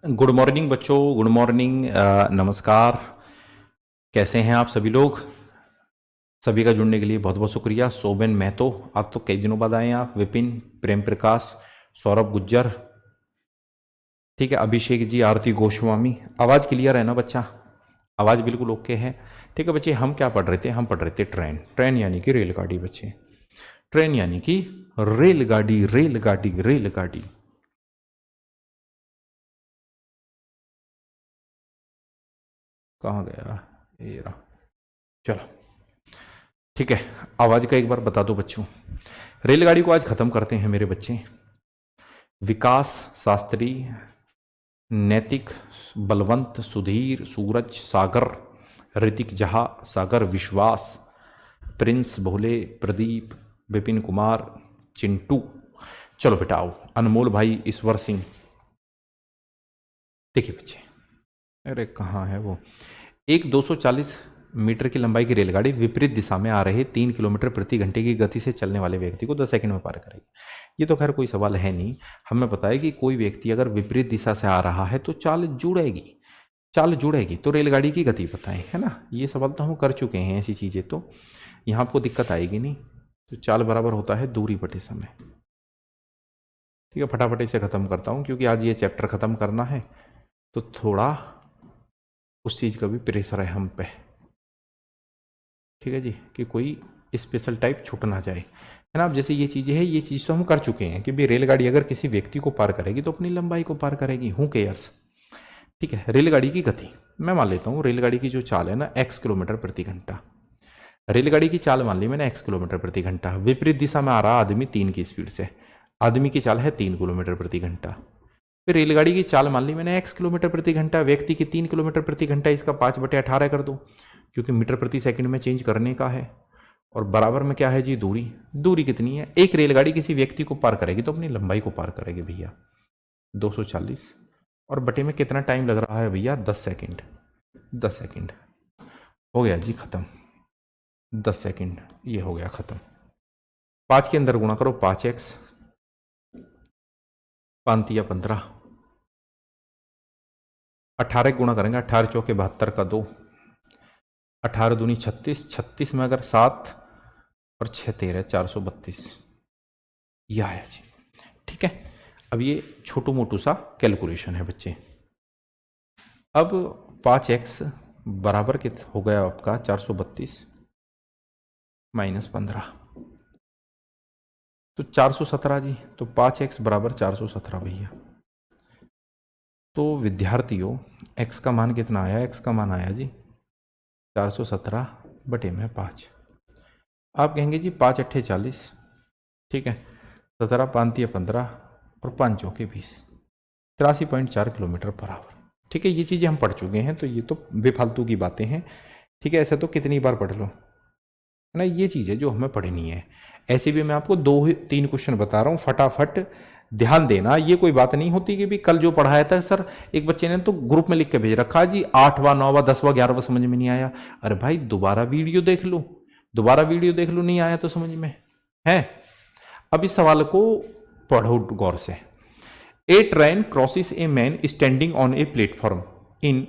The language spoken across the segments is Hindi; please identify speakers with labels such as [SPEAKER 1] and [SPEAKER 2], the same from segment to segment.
[SPEAKER 1] गुड मॉर्निंग बच्चों, गुड मॉर्निंग, नमस्कार। कैसे हैं आप सभी लोग? सभी का जुड़ने के लिए बहुत बहुत शुक्रिया। शोभन महतो, आप तो कई दिनों बाद आए हैं आप। विपिन, प्रेम प्रकाश, सौरभ गुज्जर, ठीक है, अभिषेक जी, आरती गोस्वामी। आवाज़ क्लियर है ना बच्चा? आवाज़ बिल्कुल ओके है? ठीक है बच्चे, हम क्या पढ़ रहे थे? हम पढ़ रहे थे ट्रेन। ट्रेन यानी कि रेलगाड़ी बच्चे। ट्रेन यानी कि रेलगाड़ी, रेलगाड़ी, रेलगाड़ी। कहाँ गया ये रहा। चलो ठीक है, आवाज का एक बार बता दो बच्चों। रेलगाड़ी को आज खत्म करते हैं मेरे बच्चे। विकास शास्त्री, नैतिक, बलवंत, सुधीर, सूरज, सागर, ऋतिक जहा, सागर विश्वास, प्रिंस, भोले, प्रदीप, विपिन कुमार, चिंटू। चलो बेटा आओ, अनमोल भाई, ईश्वर सिंह। देखिए बच्चे, अरे कहाँ है वो। एक 240 मीटर की लंबाई की रेलगाड़ी विपरीत दिशा में आ रहे 3 किलोमीटर प्रति घंटे की गति से चलने वाले व्यक्ति को 10 सेकंड में पार करेगी। ये तो खैर कोई सवाल है नहीं। हमें पता है कि कोई व्यक्ति अगर विपरीत दिशा से आ रहा है तो चाल जुड़ेगी, चाल जुड़ेगी। तो रेलगाड़ी की गति बताएं, है ना। ये सवाल तो हम कर चुके हैं, ऐसी चीज़ें तो यहाँ आपको दिक्कत आएगी नहीं। तो चाल बराबर होता है दूरी बटे समय। ठीक है, फटाफट इसे खत्म करता हूँ क्योंकि आज ये चैप्टर खत्म करना है, तो थोड़ा उस चीज़ का भी प्रेशर है हम पे। ठीक है जी, कि कोई स्पेशल टाइप छूट ना जाए, है ना। अब जैसे ये चीज़ें हैं, ये चीज़ तो हम कर चुके हैं कि भाई रेलगाड़ी अगर किसी व्यक्ति को पार करेगी तो अपनी लंबाई को पार करेगी। Who cares. ठीक है, रेलगाड़ी की गति मैं मान लेता हूँ। रेलगाड़ी की जो चाल है ना, x किलोमीटर प्रति घंटा। रेलगाड़ी की चाल मान ली मैंने x किलोमीटर प्रति घंटा। विपरीत दिशा में आ रहा आदमी 3 की स्पीड से, आदमी की चाल है 3 किलोमीटर प्रति घंटा। फिर रेलगाड़ी की चाल मान ली मैंने x किलोमीटर प्रति घंटा, व्यक्ति की 3 किलोमीटर प्रति घंटा। इसका 5/18 कर दो क्योंकि मीटर प्रति सेकंड में चेंज करने का है। और बराबर में क्या है जी, दूरी। दूरी कितनी है? एक रेलगाड़ी किसी व्यक्ति को पार करेगी तो अपनी लंबाई को पार करेगी भैया 240। और बटे में कितना टाइम लग रहा है भैया? 10 सेकंड। 10 सेकंड हो गया जी खत्म। 10 सेकंड ये हो गया खत्म। 5 के अंदर गुणा करो, 5x, 5 या 15, 18 गुणा करेंगे, 18 चौके 72 का 2, 18 दूनी 36, 36 में अगर 7 और 6 13, 432 यह आया जी। ठीक है, अब ये छोटू मोटू सा कैलकुलेशन है बच्चे। अब 5x बराबर कित हो गया आपका 432 माइनस 15, तो 417 जी। तो 5x बराबर 417 भैया। तो विद्यार्थियों x का मान कितना आया? x का मान आया जी 417 बटे में 5। आप कहेंगे जी 5 अट्ठे 40, ठीक है, 17 5 15 और 5 चौके 20, 83.4 किलोमीटर पर आवर। ठीक है, ये चीज़ें हम पढ़ चुके हैं, तो ये तो बेफालतू की बातें हैं। ठीक है, ऐसे तो कितनी बार पढ़ लो, है ना। ये चीज़ है जो हमें पढ़नी है। ऐसे भी मैं आपको 2-3 क्वेश्चन बता रहा हूँ, फटाफट ध्यान देना। ये कोई बात नहीं होती कि भी कल जो पढ़ाया था सर, एक बच्चे ने तो ग्रुप में लिख के भेज रखा जी 8वां 9वां 10वां 11वां समझ में नहीं आया। अरे भाई दोबारा वीडियो देख लो, दोबारा वीडियो देख लो, नहीं आया तो समझ में है। अब इस सवाल को पढ़ो गौर से। A train crosses a man standing on a platform in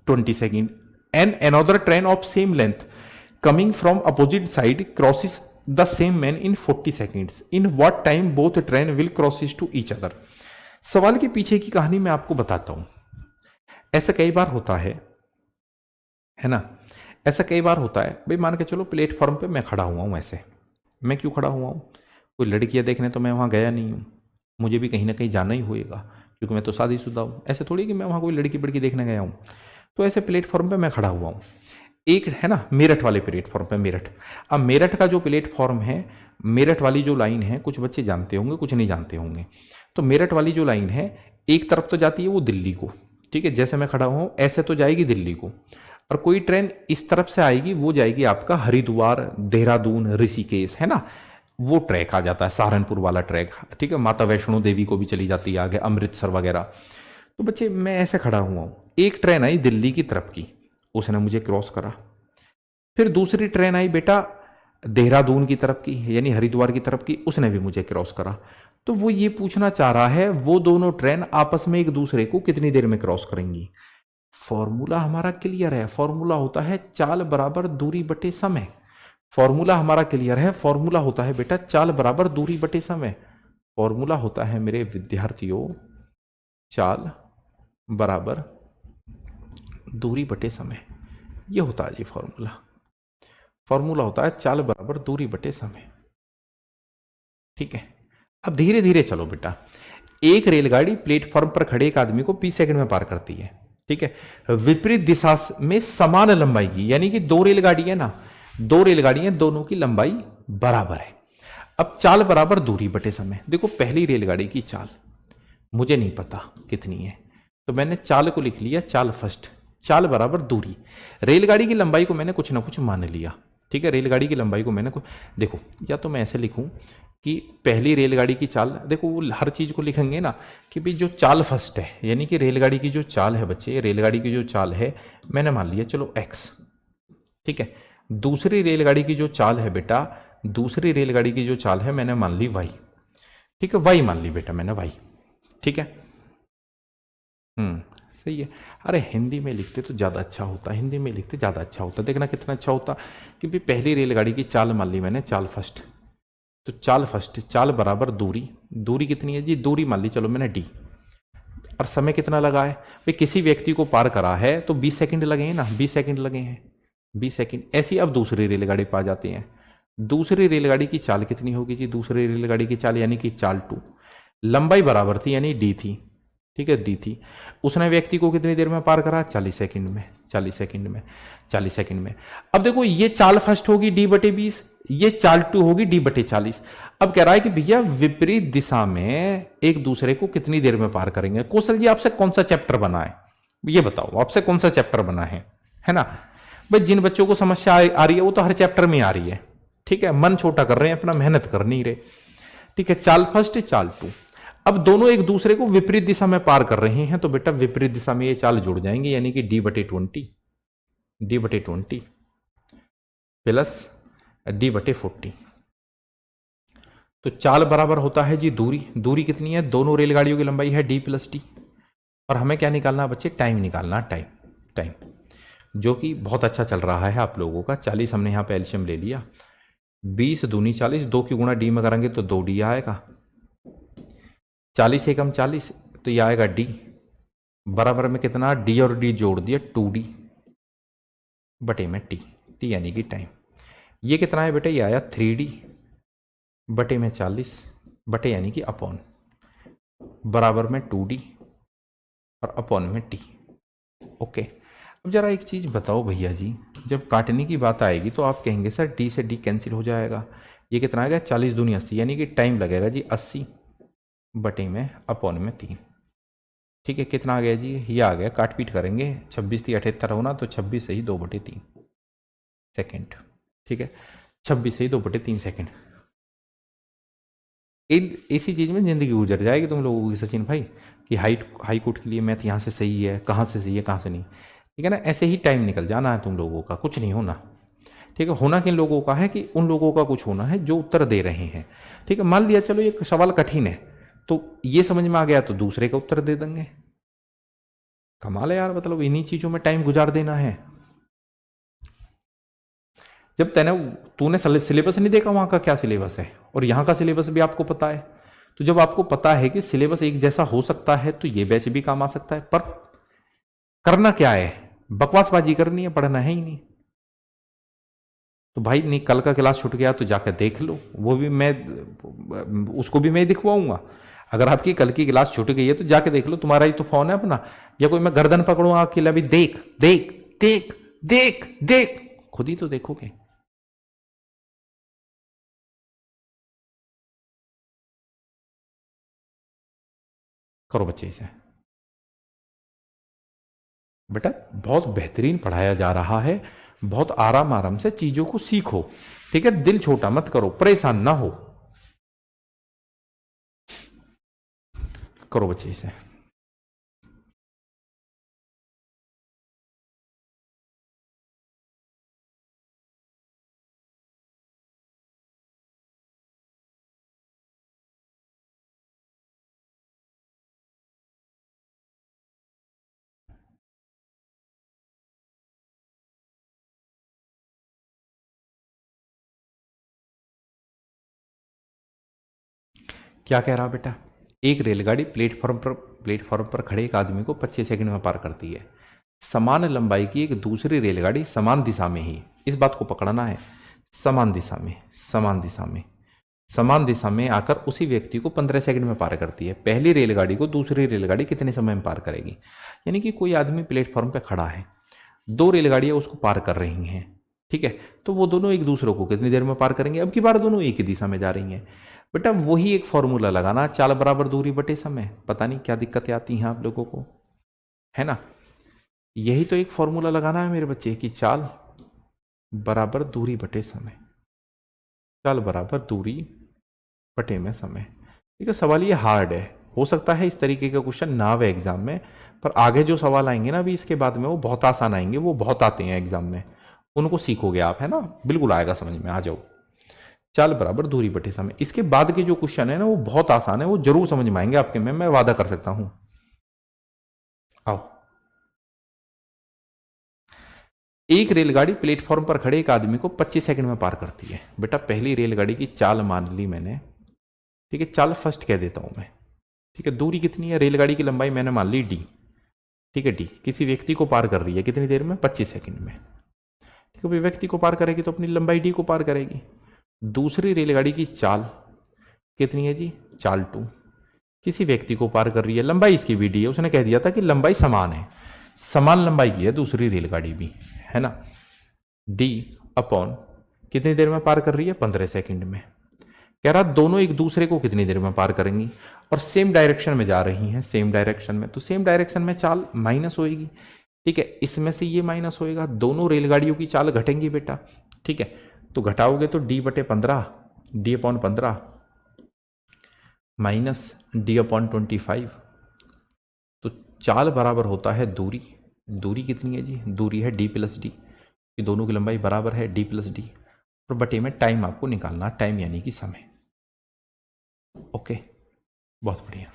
[SPEAKER 1] 20 second and another train of same length coming from opposite side crosses the same man in 40 seconds. In what time both train will crosses to each other? सवाल के पीछे की कहानी मैं आपको बताता हूं। ऐसा कई बार होता है ना। ऐसा कई बार होता है भाई, मान के चलो प्लेटफॉर्म पे मैं खड़ा हुआ हूं। ऐसे मैं क्यों खड़ा हुआ हूं? कोई लड़कियां देखने तो मैं वहां गया नहीं हूं, मुझे भी कहीं ना कहीं जाना ही होएगा क्योंकि मैं तो शादीशुदा हूं। ऐसे थोड़ी कि मैं वहां कोई लड़की बड़की देखने गया हूं। तो ऐसे प्लेटफॉर्म पे मैं खड़ा हुआ हूं। एक है ना मेरठ वाले प्लेटफॉर्म पे, मेरठ। अब मेरठ का जो प्लेटफॉर्म है, मेरठ वाली जो लाइन है, कुछ बच्चे जानते होंगे कुछ नहीं जानते होंगे। तो मेरठ वाली जो लाइन है एक तरफ तो जाती है वो दिल्ली को, ठीक है, जैसे मैं खड़ा हुआ हूं ऐसे तो जाएगी दिल्ली को। और कोई ट्रेन इस तरफ से आएगी, वो जाएगी आपका हरिद्वार, देहरादून, ऋषिकेश, है ना। वो ट्रैक आ जाता है, सहारनपुर वाला ट्रैक, ठीक है। माता वैष्णो देवी को भी चली जाती है आगे, अमृतसर वगैरह। तो बच्चे मैं ऐसे खड़ा हुआ हूं, एक ट्रेन आई दिल्ली की तरफ की, उसने मुझे क्रॉस करा। फिर दूसरी ट्रेन आई बेटा देहरादून की तरफ की यानी हरिद्वार की तरफ की, उसने भी मुझे क्रॉस करा। तो वो ये पूछना चाह रहा है वो दोनों ट्रेन आपस में एक दूसरे को कितनी देर में क्रॉस करेंगी। फॉर्मूला हमारा क्लियर है, फॉर्मूला होता है चाल बराबर दूरी बटे समय। फॉर्मूला हमारा क्लियर है, फॉर्मूला होता है बेटा चाल बराबर दूरी बटे समय। फॉर्मूला होता है मेरे विद्यार्थियों चाल बराबर दूरी बटे समय। ये होता है जी फॉर्मूला। फॉर्मूला होता है चाल बराबर दूरी बटे समय। ठीक है, अब धीरे धीरे चलो बेटा। एक रेलगाड़ी प्लेटफॉर्म पर खड़े एक आदमी को 20 सेकंड में पार करती है। ठीक है, विपरीत दिशा में समान लंबाई की, यानी कि दो रेलगाड़ी है ना, दो रेलगाड़ियां, दोनों की लंबाई बराबर है। अब चाल बराबर दूरी बटे समय। देखो पहली रेलगाड़ी की चाल मुझे नहीं पता कितनी है, तो मैंने चाल को लिख लिया चाल फर्स्ट, चाल बराबर दूरी। रेलगाड़ी की लंबाई को मैंने कुछ ना कुछ मान लिया। ठीक है, रेलगाड़ी की लंबाई को मैंने देखो, या तो मैं ऐसे लिखूं कि पहली रेलगाड़ी की चाल, देखो वो हर चीज को लिखेंगे ना कि भाई जो चाल फर्स्ट है, यानी कि रेलगाड़ी की जो चाल है बच्चे, रेलगाड़ी की जो चाल है मैंने मान लिया चलो x। ठीक है, दूसरी रेलगाड़ी की जो चाल है बेटा, दूसरी रेलगाड़ी की जो चाल है मैंने मान ली y। ठीक है, y मान ली बेटा मैंने y। ठीक है, सही है। अरे हिंदी में लिखते तो ज़्यादा अच्छा होता, हिंदी में लिखते ज़्यादा अच्छा होता। देखना कितना अच्छा होता कि भाई पहली रेलगाड़ी की चाल मान ली मैंने चाल फर्स्ट, तो चाल फर्स्ट, चाल बराबर दूरी, दूरी कितनी है जी, दूरी मान ली चलो मैंने d। और समय कितना लगा है भाई, किसी व्यक्ति को पार करा है तो 20 सेकंड लगे हैं ना, 20 सेकंड लगे हैं, 20 सेकंड। ऐसी अब दूसरी रेलगाड़ी पा जाते हैं। दूसरी रेलगाड़ी की चाल कितनी होगी जी, दूसरी रेलगाड़ी की चाल यानी कि चाल 2, लंबाई बराबर थी यानी d थी। ठीक है, डी थी। उसने व्यक्ति को कितनी देर में पार करा, 40 सेकंड में, 40 सेकंड में, 40 सेकंड में। अब देखो ये चाल फर्स्ट होगी d/20, ये चाल 2 होगी d/40। अब कह रहा है कि भैया विपरीत दिशा में एक दूसरे को कितनी देर में पार करेंगे। कौशल जी आपसे कौन सा चैप्टर बना है ये बताओ, आपसे कौन सा चैप्टर बना है ना। भाई जिन बच्चों को समस्या आ रही है वो तो हर चैप्टर में आ रही है। ठीक है, मन छोटा कर रहे हैं, अपना मेहनत कर नहीं रहे। ठीक है, चाल फर्स्ट, चाल 2। अब दोनों एक दूसरे को विपरीत दिशा में पार कर रहे हैं, तो बेटा विपरीत दिशा में ये चाल जुड़ जाएंगे, यानी कि d/20, d/20 प्लस d/40। तो चाल बराबर होता है जी दूरी, दूरी कितनी है, दोनों रेलगाड़ियों की लंबाई है d + t। और हमें क्या निकालना बच्चे, टाइम निकालना, टाइम, टाइम जो कि बहुत अच्छा चल रहा है आप लोगों का। 40 हमने यहां पे एलसीएम ले लिया, 20 दूनी 40, 2 की गुणा d में करेंगे तो 2d आएगा, 40 एकम 40, तो ये आएगा d बराबर में कितना, d और d जोड़ दिया 2d बटे में t, t यानी कि टाइम। ये कितना है बेटा, ये आया 3d बटे में 40 बटे यानी कि अपॉन, बराबर में 2d और अपॉन में t। ओके, अब जरा एक चीज बताओ भैया जी, जब काटने की बात आएगी तो आप कहेंगे सर d से d कैंसिल हो जाएगा, ये कितना आएगा 40 दूनी 80, यानी कि टाइम लगेगा जी 80 बटे में अपॉन में 3। ठीक है, कितना आ गया जी, ये आ गया, काट पीट करेंगे, 26 थी 78 होना, तो 26 से ही 2/3 सेकेंड। ठीक है, 26 से ही 2/3 सेकेंड। इसी चीज में जिंदगी गुजर जाएगी तुम लोगों की सचिन भाई, कि हाई कोर्ट के लिए मैथ यहाँ से सही है, कहाँ से सही है कहाँ से नहीं। ठीक है ना, ऐसे ही टाइम निकल जाना है तुम लोगों का, कुछ नहीं होना। ठीक है, होना किन लोगों का है कि उन लोगों का कुछ होना है जो उत्तर दे रहे हैं। ठीक है, मान लिया चलो ये सवाल कठिन है, तो ये समझ में आ गया तो दूसरे का उत्तर दे देंगे। कमाल है यार, मतलब इन्हीं चीजों में टाइम गुजार देना है। जब तूने सिलेबस नहीं देखा वहां का क्या सिलेबस है, और यहां का सिलेबस भी आपको पता है, तो जब आपको पता है कि सिलेबस एक जैसा हो सकता है तो ये बैच भी काम आ सकता है। पर करना क्या है, बकवासबाजी करनी है, पढ़ना है ही नहीं। तो भाई नहीं, कल का क्लास छूट गया तो जाकर देख लो, वो भी मैं, उसको भी मैं दिखवाऊंगा। अगर आपकी कल की क्लास छूट गई है तो जाके देख लो, तुम्हारा ही तो फोन है अपना, या कोई मैं गर्दन पकड़ू अकेला भी, देख देख देख देख देख, खुद ही तो देखोगे। करो बच्चे इसे, बेटा बहुत बेहतरीन पढ़ाया जा रहा है, बहुत आराम आराम से चीजों को सीखो। ठीक है, दिल छोटा मत करो, परेशान ना हो। करो बच्चे इसे। क्या कह रहा बेटा, एक रेलगाड़ी प्लेटफॉर्म पर खड़े एक आदमी को 25 सेकंड में पार करती है। समान लंबाई की एक दूसरी रेलगाड़ी समान दिशा में ही, इस बात को पकड़ना है, समान दिशा में, समान दिशा में, समान दिशा में आकर उसी व्यक्ति को 15 सेकंड में पार करती है। पहली रेलगाड़ी को दूसरी रेलगाड़ी कितने समय में पार करेगी? यानी कि कोई आदमी प्लेटफॉर्म पर खड़ा है, दो रेलगाड़ियां उसको पार कर रही हैं, ठीक है, तो वो दोनों एक दूसरे को कितनी देर में पार करेंगे? अब की बार दोनों एक ही दिशा में जा रही हैं। बेटा वही एक फॉर्मूला लगाना, चाल बराबर दूरी बटे समय। पता नहीं क्या दिक्कतें आती हैं आप लोगों को, है ना? यही तो एक फॉर्मूला लगाना है मेरे बच्चे कि चाल बराबर दूरी बटे समय, चाल बराबर दूरी बटे में समय। ठीक है, सवाल ये हार्ड है, हो सकता है इस तरीके का क्वेश्चन ना आवे एग्जाम में, पर आगे जो सवाल आएंगे ना अभी इसके बाद में वो बहुत आसान आएंगे, वो बहुत आते हैं एग्जाम में, उनको सीखोगे आप, है ना? बिल्कुल आएगा समझ में, आ जाओ। चाल बराबर दूरी बटे समय, इसके बाद के जो क्वेश्चन है ना वो बहुत आसान है, वो जरूर समझ में आएंगे आपके में, मैं वादा कर सकता हूं। आओ, एक रेलगाड़ी प्लेटफॉर्म पर खड़े एक आदमी को 25 सेकंड में पार करती है। बेटा पहली रेलगाड़ी की चाल मान ली मैंने, ठीक है, चाल फर्स्ट कह देता हूं मैं, ठीक है। दूरी कितनी है? रेलगाड़ी की लंबाई मैंने मान ली डी, ठीक है, डी किसी व्यक्ति को पार कर रही है कितनी देर में? 25 सेकंड में, ठीक है। व्यक्ति को पार करेगी तो अपनी लंबाई डी को पार करेगी। दूसरी रेलगाड़ी की चाल कितनी है जी? चाल टू, किसी व्यक्ति को पार कर रही है, लंबाई इसकी भी डी है, उसने कह दिया था कि लंबाई समान है, समान लंबाई की है दूसरी रेलगाड़ी भी, है ना? डी अपॉन कितनी देर में पार कर रही है? 15 सेकंड में। कह रहा दोनों एक दूसरे को कितनी देर में पार करेंगी, और सेम डायरेक्शन में जा रही हैं, सेम डायरेक्शन में, तो सेम डायरेक्शन में चाल माइनस होएगी, ठीक है। इसमें से ये माइनस होएगा, दोनों रेलगाड़ियों की चाल घटेंगी बेटा, ठीक है। तो घटाओगे तो डी बटे 15, D upon 15 minus D upon 25, तो चाल बराबर होता है दूरी। दूरी कितनी है जी? दूरी है डी प्लस डी, ये दोनों की लंबाई बराबर है डी प्लस डी, और बटे में टाइम आपको निकालना, टाइम यानी कि समय। ओके, बहुत बढ़िया।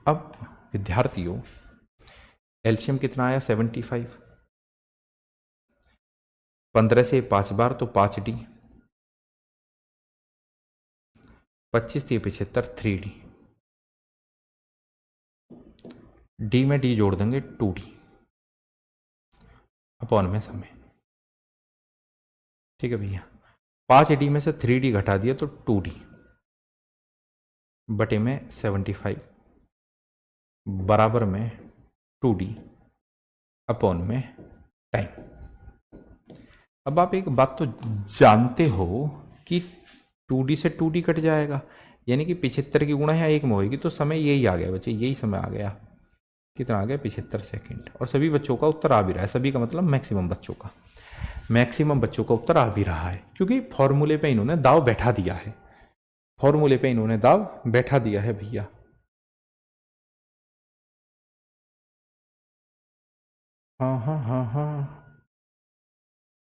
[SPEAKER 1] अब विद्यार्थियों एलसीएम कितना आया? 75, 15 से 5 बार तो 5 डी, 25 से 75 3 डी, डी में डी जोड़ देंगे 2 डी अपॉन में समय, ठीक है भैया। 5 डी में से 3 डी घटा दिया तो 2 डी बटे में 75 बराबर में 2 डी अपॉन में टाइम। अब आप एक बात तो जानते हो कि 2D से 2D कट जाएगा, यानी कि 75 की गुणा यहाँ 1 में होगी, तो समय यही आ गया बच्चे, यही समय आ गया। कितना आ गया? 75 सेकंड। और सभी बच्चों का उत्तर आ भी रहा है, सभी का मतलब मैक्सिमम बच्चों का, मैक्सिमम बच्चों का उत्तर आ भी रहा है, क्योंकि फॉर्मूले पे इन्होंने दाव बैठा दिया है, फॉर्मूले पे इन्होंने दाव बैठा दिया है भैया। हाँ हाँ हाँ हाँ,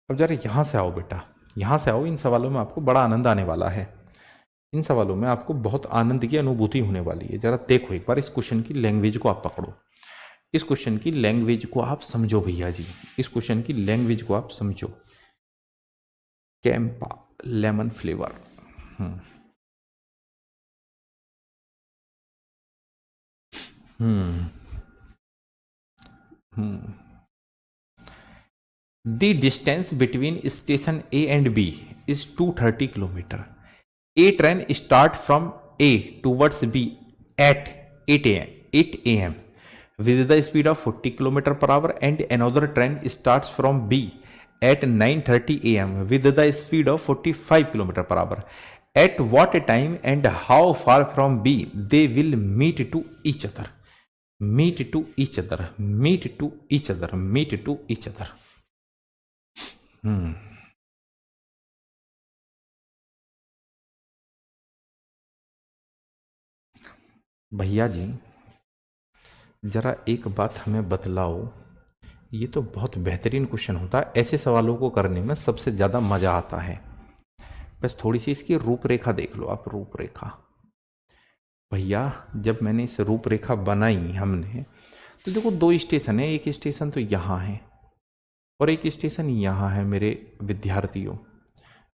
[SPEAKER 1] अब जरा यहां से आओ बेटा, यहां से आओ, इन सवालों में आपको बड़ा आनंद आने वाला है, इन सवालों में आपको बहुत आनंद की अनुभूति होने वाली है। जरा देखो एक बार, इस क्वेश्चन की लैंग्वेज को आप पकड़ो, इस क्वेश्चन की लैंग्वेज को आप समझो भैया जी, इस क्वेश्चन की लैंग्वेज को आप समझो। Campa lemon flavour, The distance between station A and B is 230 kilometer. A train start from A towards B at 8 a.m. with the speed of 40 kilometer per hour, and another train starts from B at 9:30 a.m. with the speed of 45 kilometer per hour. At what time and how far from B they will meet to each other? Meet to each other. Meet to each other. Meet to each other. भैया जी जरा एक बात हमें बतलाओ, ये तो बहुत बेहतरीन क्वेश्चन होता है, ऐसे सवालों को करने में सबसे ज़्यादा मज़ा आता है। बस थोड़ी सी इसकी रूपरेखा देख लो आप, रूपरेखा। भैया जब मैंने इस रूपरेखा बनाई हमने, तो देखो 2 स्टेशन है, एक स्टेशन तो यहाँ है और एक स्टेशन यहाँ है मेरे विद्यार्थियों।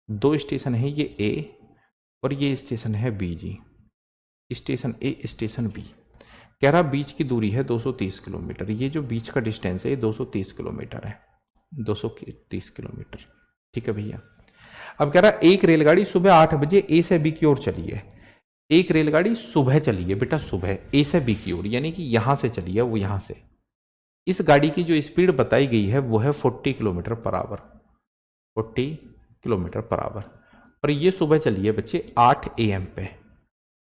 [SPEAKER 1] 2 स्टेशन है, ये ए और ये स्टेशन है बी जी, स्टेशन ए स्टेशन बी। कह रहा बीच की दूरी है 230 किलोमीटर, ये जो बीच का डिस्टेंस है ये 230 किलोमीटर है, 230 किलोमीटर। ठीक है भैया। अब कह रहा एक रेलगाड़ी सुबह 8 बजे ए से बी की ओर चली है, एक रेलगाड़ी सुबह चली है बेटा, सुबह ए से बी की ओर, यानी कि यहां से चली है, वो यहां से। इस गाड़ी की जो स्पीड बताई गई है वो है 40 kilometre per our, 40 kilometre per our. और ये सुबह चली है बच्चे 8 AM पे,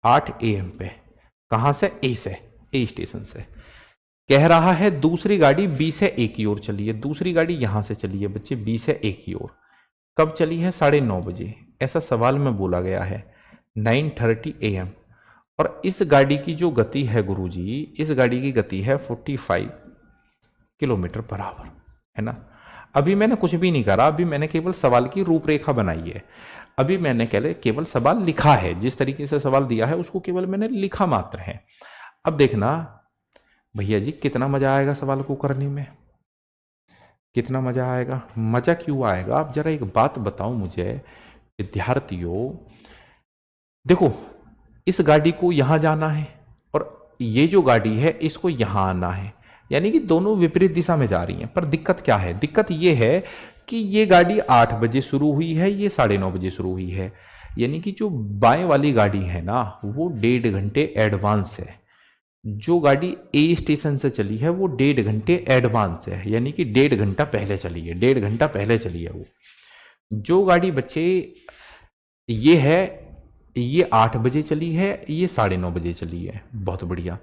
[SPEAKER 1] 8 AM पे। कहां से? ए से, ए स्टेशन से। कह रहा है दूसरी गाड़ी बी से ए की ओर चली है, दूसरी गाड़ी यहां से चली है बच्चे बी से ए की ओर। कब चली है? 9:30 बजे, ऐसा सवाल में बोला गया है, 9:30 AM। और इस गाड़ी की जो गति है गुरुजी, इस गाड़ी की गति है 45 किलोमीटर पर आवर, है ना। अभी मैंने कुछ भी नहीं करा, अभी मैंने केवल सवाल की रूपरेखा बनाई है, अभी मैंने केवल सवाल लिखा है, जिस तरीके से सवाल दिया है उसको केवल मैंने लिखा मात्र है। अब देखना भैया जी कितना मजा आएगा सवाल को करने में, कितना मजा आएगा। मजा क्यों आएगा? आप जरा एक बात बताओ मुझे विद्यार्थियों, देखो इस गाड़ी को यहां जाना है और ये जो गाड़ी है इसको यहां आना है, यानी कि दोनों विपरीत दिशा में जा रही हैं। पर दिक्कत क्या है? दिक्कत ये है कि ये गाड़ी 8 बजे शुरू हुई है, ये 9:30 बजे शुरू हुई है, यानी कि जो बाएं वाली गाड़ी है ना वो 1.5 घंटे एडवांस है, जो गाड़ी ए स्टेशन से चली है वो 1.5 घंटे एडवांस है, यानी कि 1.5 घंटा पहले चली है, 1.5 घंटा पहले चली है वो। जो गाड़ी बच्चे ये है, ये 8 बजे चली है, ये 9:30 बजे चली है, बहुत बढ़िया।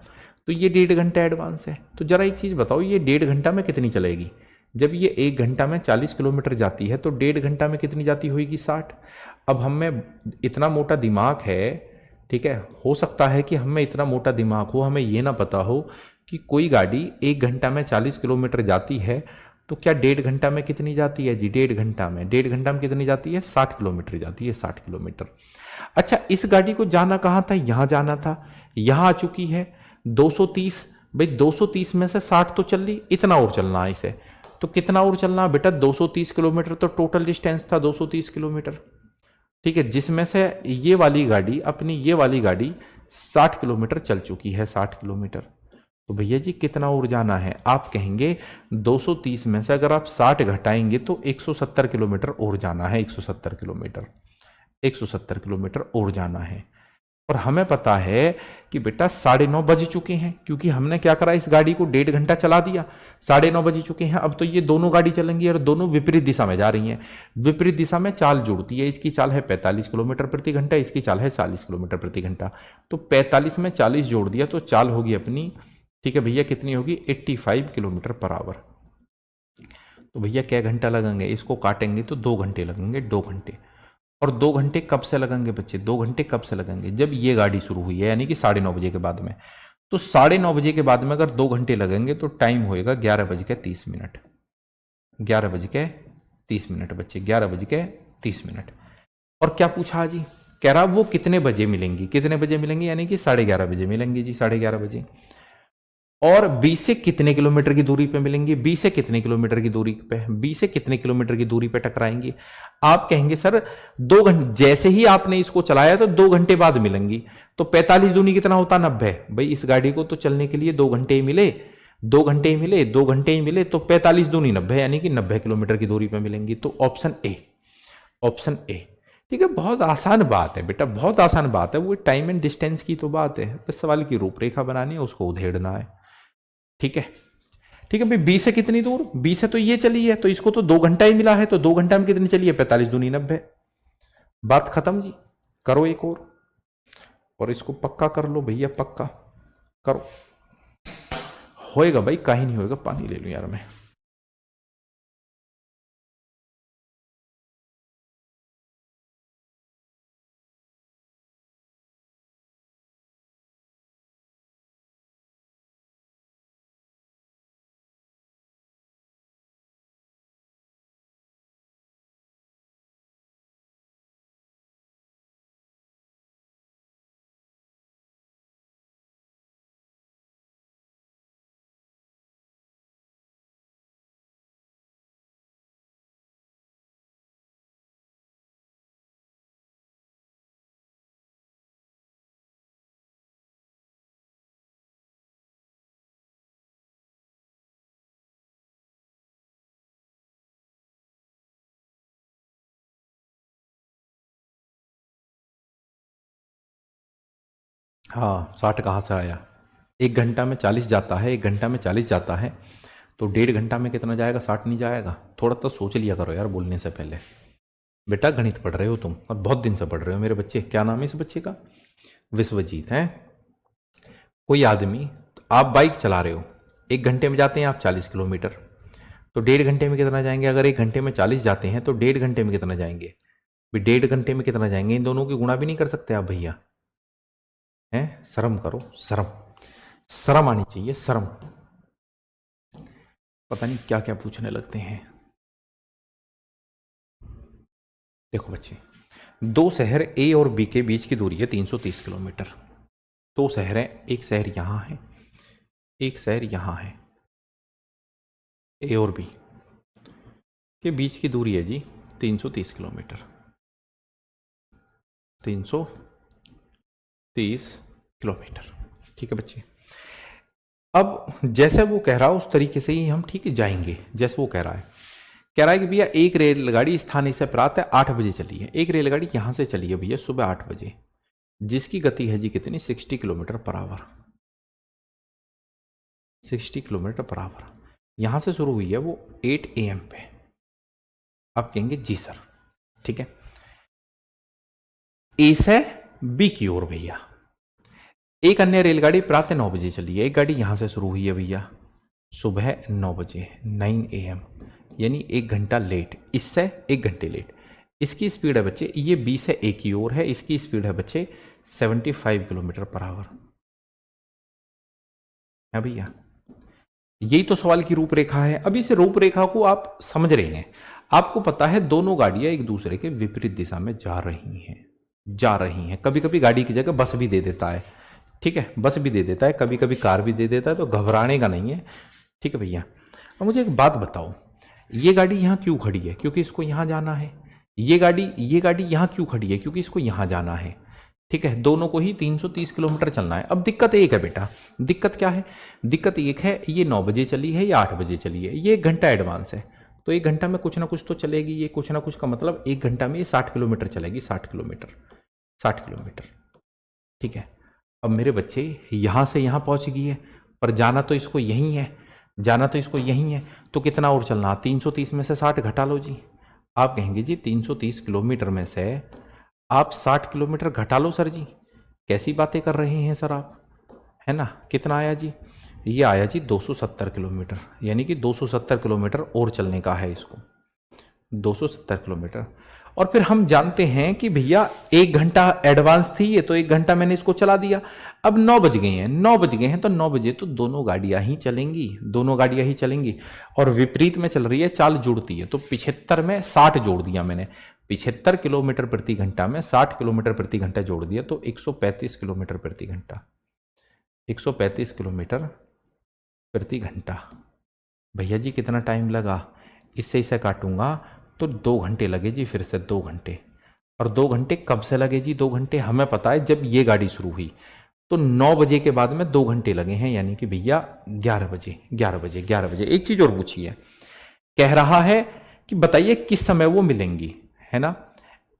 [SPEAKER 1] तो ये 1.5 घंटा एडवांस है। तो जरा एक चीज बताओ, ये 1.5 घंटा में कितनी चलेगी? जब ये 1 घंटा में 40 किलोमीटर जाती है तो 1.5 घंटा में कितनी जाती होगी? 60। अब हमें इतना मोटा दिमाग है, ठीक है, हो सकता है कि हमें इतना मोटा दिमाग हो, हमें ये ना पता हो कि कोई गाड़ी 1 घंटा में 40 किलोमीटर जाती है तो क्या 1.5 घंटा में कितनी जाती है जी? 1.5 घंटा में, 1.5 घंटा में कितनी जाती है? 60 किलोमीटर जाती है, 60 किलोमीटर। अच्छा इस गाड़ी को जाना कहां था? यहां जाना था, यहां आ चुकी है 230। भाई 230 में से 60 तो चल ली, इतना और चलना है इसे। तो कितना और चलना बेटा? 230 किलोमीटर तो टोटल डिस्टेंस था, 230 किलोमीटर। ठीक है, जिसमें से ये वाली गाड़ी, अपनी ये वाली गाड़ी 60 किलोमीटर चल चुकी है, 60 किलोमीटर। तो भैया जी कितना और जाना है? आप कहेंगे 230 में से अगर आप 60 घटाएंगे तो 170 किलोमीटर और जाना है, 170 किलोमीटर, 170 किलोमीटर और जाना है। और हमें पता है कि बेटा 9:30 बज चुके हैं, क्योंकि हमने क्या करा, इस गाड़ी को 1.5 घंटा चला दिया। 9:30 बज चुके हैं, अब तो ये दोनों गाड़ी चलेंगी और दोनों विपरीत दिशा में जा रही हैं। विपरीत दिशा में चाल जुड़ती है, इसकी चाल है 45 किलोमीटर प्रति घंटा, इसकी चाल है 40 किलोमीटर प्रति घंटा। तो 45 में 40 जोड़ दिया तो चाल होगी अपनी, ठीक है भैया, कितनी होगी? 85 किलोमीटर पर आवर। तो भैया क्या घंटा लगेंगे? इसको काटेंगे तो 2 घंटे लगेंगे, 2 घंटे। और 2 घंटे कब से लगेंगे बच्चे? 2 घंटे कब से लगेंगे? जब ये गाड़ी शुरू हुई है, यानी कि 9:30 बजे के बाद में। तो 9:30 बजे के बाद में अगर 2 घंटे लगेंगे तो टाइम होएगा 11:30। 11:30 बच्चे, 11:30। और क्या पूछा जी? कह रहा वो कितने बजे मिलेंगी, कितने बजे मिलेंगी, यानी कि 11:30 बजे मिलेंगी जी, 11:30 बजे। और बी से कितने किलोमीटर की दूरी पे मिलेंगी? बी से कितने किलोमीटर की दूरी पे, बी से कितने किलोमीटर की दूरी पे टकराएंगी? आप कहेंगे सर 2 घंटे, जैसे ही आपने इसको चलाया तो 2 घंटे बाद मिलेंगी। तो 45 दूनी कितना होता? 90। भाई इस गाड़ी को तो चलने के लिए 2 घंटे ही मिले, 2 घंटे ही मिले, 2 घंटे ही मिले, तो 45 दूनी 90, यानी कि 90 किलोमीटर की दूरी पे मिलेंगी। तो ऑप्शन ए, ऑप्शन ए। ठीक है, बहुत आसान बात है बेटा, बहुत आसान बात है, वो टाइम एंड डिस्टेंस की तो बात है, बस सवाल की रूपरेखा बनानी है, उसको उधेड़ना है। ठीक है, ठीक है भाई। बी से कितनी दूर? बी से तो ये चली है, तो इसको तो 2 घंटा ही मिला है, तो 2 घंटा में कितनी चली है? 45 दूनी 90। बात खत्म जी। करो एक और इसको पक्का कर लो भैया, पक्का करो। होएगा भाई, काहे नहीं होएगा, पानी ले लूं यार मैं। हाँ 60 कहाँ से आया? 1 घंटा में 40 जाता है, 1 घंटा में 40 जाता है, तो 1.5 घंटा में कितना जाएगा? 60 नहीं जाएगा? थोड़ा तो सोच लिया करो यार बोलने से पहले। बेटा गणित पढ़ रहे हो तुम, और बहुत दिन से पढ़ रहे हो मेरे बच्चे। क्या नाम है इस बच्चे का? विश्वजीत है। कोई आदमी, आप बाइक चला रहे हो, 1 घंटे में जाते हैं आप 40 किलोमीटर, तो 1.5 घंटे में कितना जाएंगे? अगर 1 घंटे में 40 जाते हैं तो 1.5 घंटे में कितना जाएंगे? भी 1.5 घंटे में कितना जाएंगे? इन दोनों की गुणा भी नहीं कर सकते आप भैया? हैं, शर्म करो, शर्म, शर्म आनी चाहिए, शर्म। पता नहीं क्या क्या पूछने लगते हैं। देखो बच्चे, दो शहर ए और बी के बीच की दूरी है 330 किलोमीटर। दो शहर हैं, एक शहर यहां है, एक शहर यहां है। ए और बी के बीच की दूरी है जी 330 किलोमीटर। 330 किलोमीटर, ठीक है बच्चे। अब जैसे वो कह रहा है उस तरीके से ही हम ठीक जाएंगे। जैसे वो कह रहा है, कह रहा है कि भैया एक रेलगाड़ी स्थान से प्रातः 8 बजे चली है। एक रेलगाड़ी यहां से चली है भैया सुबह 8 बजे, जिसकी गति है जी कितनी? 60 kilometre per our. 60 kilometre per our. यहां से शुरू हुई है वो 8 AM पे। आप कहेंगे जी सर, ठीक है। ए से बी की ओर भैया एक अन्य रेलगाड़ी प्रातः 9 बजे चली है। एक गाड़ी यहां से शुरू हुई है भैया सुबह 9 बजे, 9 AM, यानी 1 घंटा लेट, इससे 1 घंटे लेट। इसकी स्पीड है बच्चे, ये बी से ए की ओर है, इसकी स्पीड है बच्चे 75 किलोमीटर पर आवर है भैया। यही तो सवाल की रूपरेखा है। अब इस रूपरेखा को आप समझ रहे हैं। आपको पता है दोनों गाड़ियां एक दूसरे के विपरीत दिशा में जा रही हैं, जा रही हैं। कभी कभी गाड़ी की जगह बस भी दे देता है, ठीक है, बस भी दे देता है, कभी कभी कार भी दे देता है, तो घबराने का नहीं है, ठीक है भैया। अब मुझे एक बात बताओ, ये गाड़ी यहां क्यों खड़ी है? क्योंकि इसको यहां जाना है। ये गाड़ी यहां क्यों खड़ी है? क्योंकि इसको यहां जाना है, ठीक है। दोनों को ही 330 किलोमीटर चलना है। अब दिक्कत एक है बेटा, दिक्कत क्या है? दिक्कत एक है, ये 9 बजे चली है, या 8 बजे चली है, ये 1 घंटा एडवांस है, तो 1 घंटा में कुछ ना कुछ तो चलेगी ये, कुछ ना कुछ का मतलब 1 घंटा में ये 60 किलोमीटर चलेगी, 60 किलोमीटर, 60 किलोमीटर, ठीक है। अब मेरे बच्चे यहां से यहां पहुंच गई है, पर जाना तो इसको यही है, जाना तो इसको यही है, तो कितना और चलना? 330 में से 60 घटा लो जी। आप कहेंगे जी 330 किलोमीटर में से आप 60 किलोमीटर घटा लो सर जी, कैसी बातें कर रहे हैं सर आप, है ना। कितना आया जी? ये आया जी 270 किलोमीटर, यानी कि 270 किलोमीटर और चलने का है इसको, 270 किलोमीटर। और फिर हम जानते हैं कि भैया 1 घंटा एडवांस थी ये, तो 1 घंटा मैंने इसको चला दिया। अब 9 बज गए हैं, 9 बज गए हैं, तो 9 बजे तो दोनों गाड़ियां ही चलेंगी, दोनों गाड़ियां ही चलेंगी। और विपरीत में चल रही है, चाल जुड़ती है, तो 75 में 60 जोड़ दिया मैंने, 75 किलोमीटर प्रति घंटा में 60 किलोमीटर प्रति घंटा जोड़ दिया, तो 135 किलोमीटर प्रति घंटा, 135 किलोमीटर प्रति घंटा। भैया जी कितना टाइम लगा? इससे इसे काटूंगा तो 2 घंटे लगे जी, फिर से 2 घंटे। और 2 घंटे कब से लगे जी? 2 घंटे हमें पता है जब ये गाड़ी शुरू हुई, तो 9 बजे के बाद में 2 घंटे लगे हैं, यानी कि भैया 11 बजे, 11 बजे, 11 बजे। एक चीज और पूछी है, कह रहा है कि बताइए किस समय वो मिलेंगी, है ना।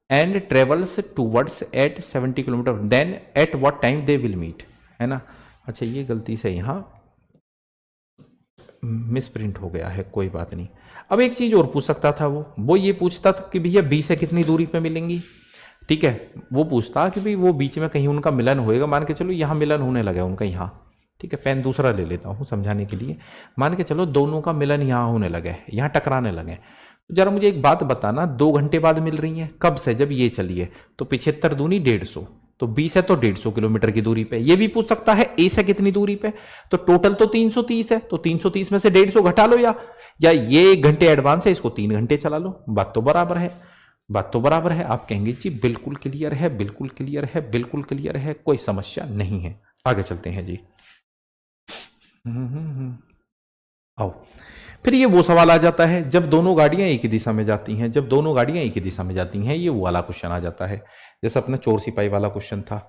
[SPEAKER 1] And travels towards at 70 kilometre, then at what time they will meet, है ना। अच्छा ये गलती से यहां मिस प्रिंट हो गया है, कोई बात नहीं। अब एक चीज और पूछ सकता था वो ये पूछता था कि भैया बी से कितनी दूरी पे मिलेंगी, ठीक है। वो पूछता कि भाई वो बीच में कहीं उनका मिलन होएगा, मान के चलो यहां मिलन होने लगा उनका यहां, ठीक है। पेन दूसरा ले लेता हूं समझाने के लिए। मान के चलो दोनों का मिलन यहां होने लगे, यहां टकराने लगे, तो जरा मुझे एक बात बताना, 2 घंटे बाद मिल रही है, कब से? जब ये चली है, तो 75 दूनी 150, तो 20 है तो 150 किलोमीटर की दूरी पे। ये भी पूछ सकता है ए से कितनी दूरी पे, तो टोटल तो 330 है, तो 330 में से 150 घटा लो, या ये 1 घंटे एडवांस है, इसको 3 घंटे चला लो, बात तो बराबर है, बात तो बराबर है। आप कहेंगे जी बिल्कुल क्लियर है, बिल्कुल क्लियर है, बिल्कुल क्लियर है, कोई समस्या नहीं है। आगे चलते हैं जी। आओ, फिर ये वो सवाल आ जाता है, जब दोनों गाड़ियां एक ही दिशा में जाती हैं, जब दोनों गाड़ियां एक ही दिशा में जाती हैं, ये वो वाला क्वेश्चन आ जाता है, जैसे अपना चोर सिपाही वाला क्वेश्चन था,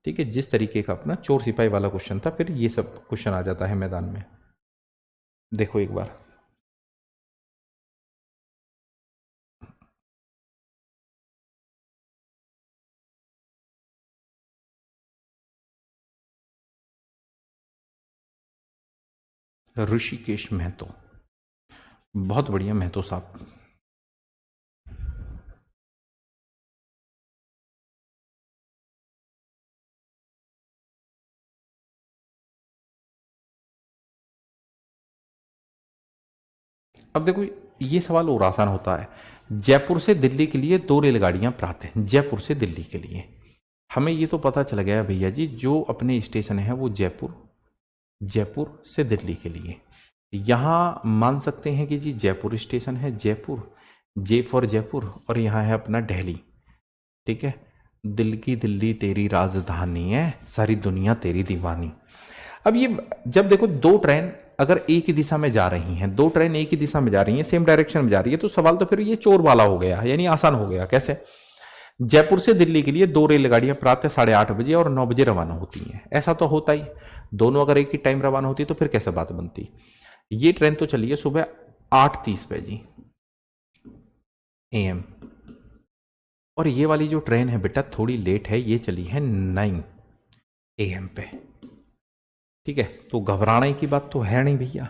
[SPEAKER 1] ठीक है। जिस तरीके का अपना चोर सिपाही वाला क्वेश्चन था, फिर ये सब क्वेश्चन आ जाता है मैदान में। देखो एक बार, ऋषिकेश महतो, बहुत बढ़िया महतो साहब। अब देखो ये सवाल और आसान होता है। जयपुर से दिल्ली के लिए 2 रेलगाड़ियां प्राप्त हैं, जयपुर से दिल्ली के लिए। हमें ये तो पता चल गया भैया जी, जो अपने स्टेशन है वो जयपुर, जयपुर से दिल्ली के लिए। यहां मान सकते हैं कि जी जयपुर स्टेशन है, जयपुर, जे फॉर जयपुर, और यहाँ है अपना दिल्ली। ठीक है, दिल की दिल्ली तेरी राजधानी है, सारी दुनिया तेरी दीवानी। अब ये जब देखो 2 ट्रेन अगर एक ही दिशा में जा रही हैं, 2 ट्रेन एक ही दिशा में जा रही हैं, सेम डायरेक्शन में जा रही है, तो सवाल तो फिर ये चोर वाला हो गया, यानी आसान हो गया। कैसे? जयपुर से दिल्ली के लिए 2 रेलगाड़ियां प्रातः 8:30 बजे और 9 बजे रवाना होती हैं। ऐसा तो होता ही, दोनों अगर एक ही टाइम रवाना होती तो फिर कैसे बात बनती। ये ट्रेन तो चली है सुबह 8:30 बजे AM, और ये वाली जो ट्रेन है बेटा थोड़ी लेट है, ये चली है 9 AM पे। ठीक है, तो घबराने की बात तो है नहीं भैया।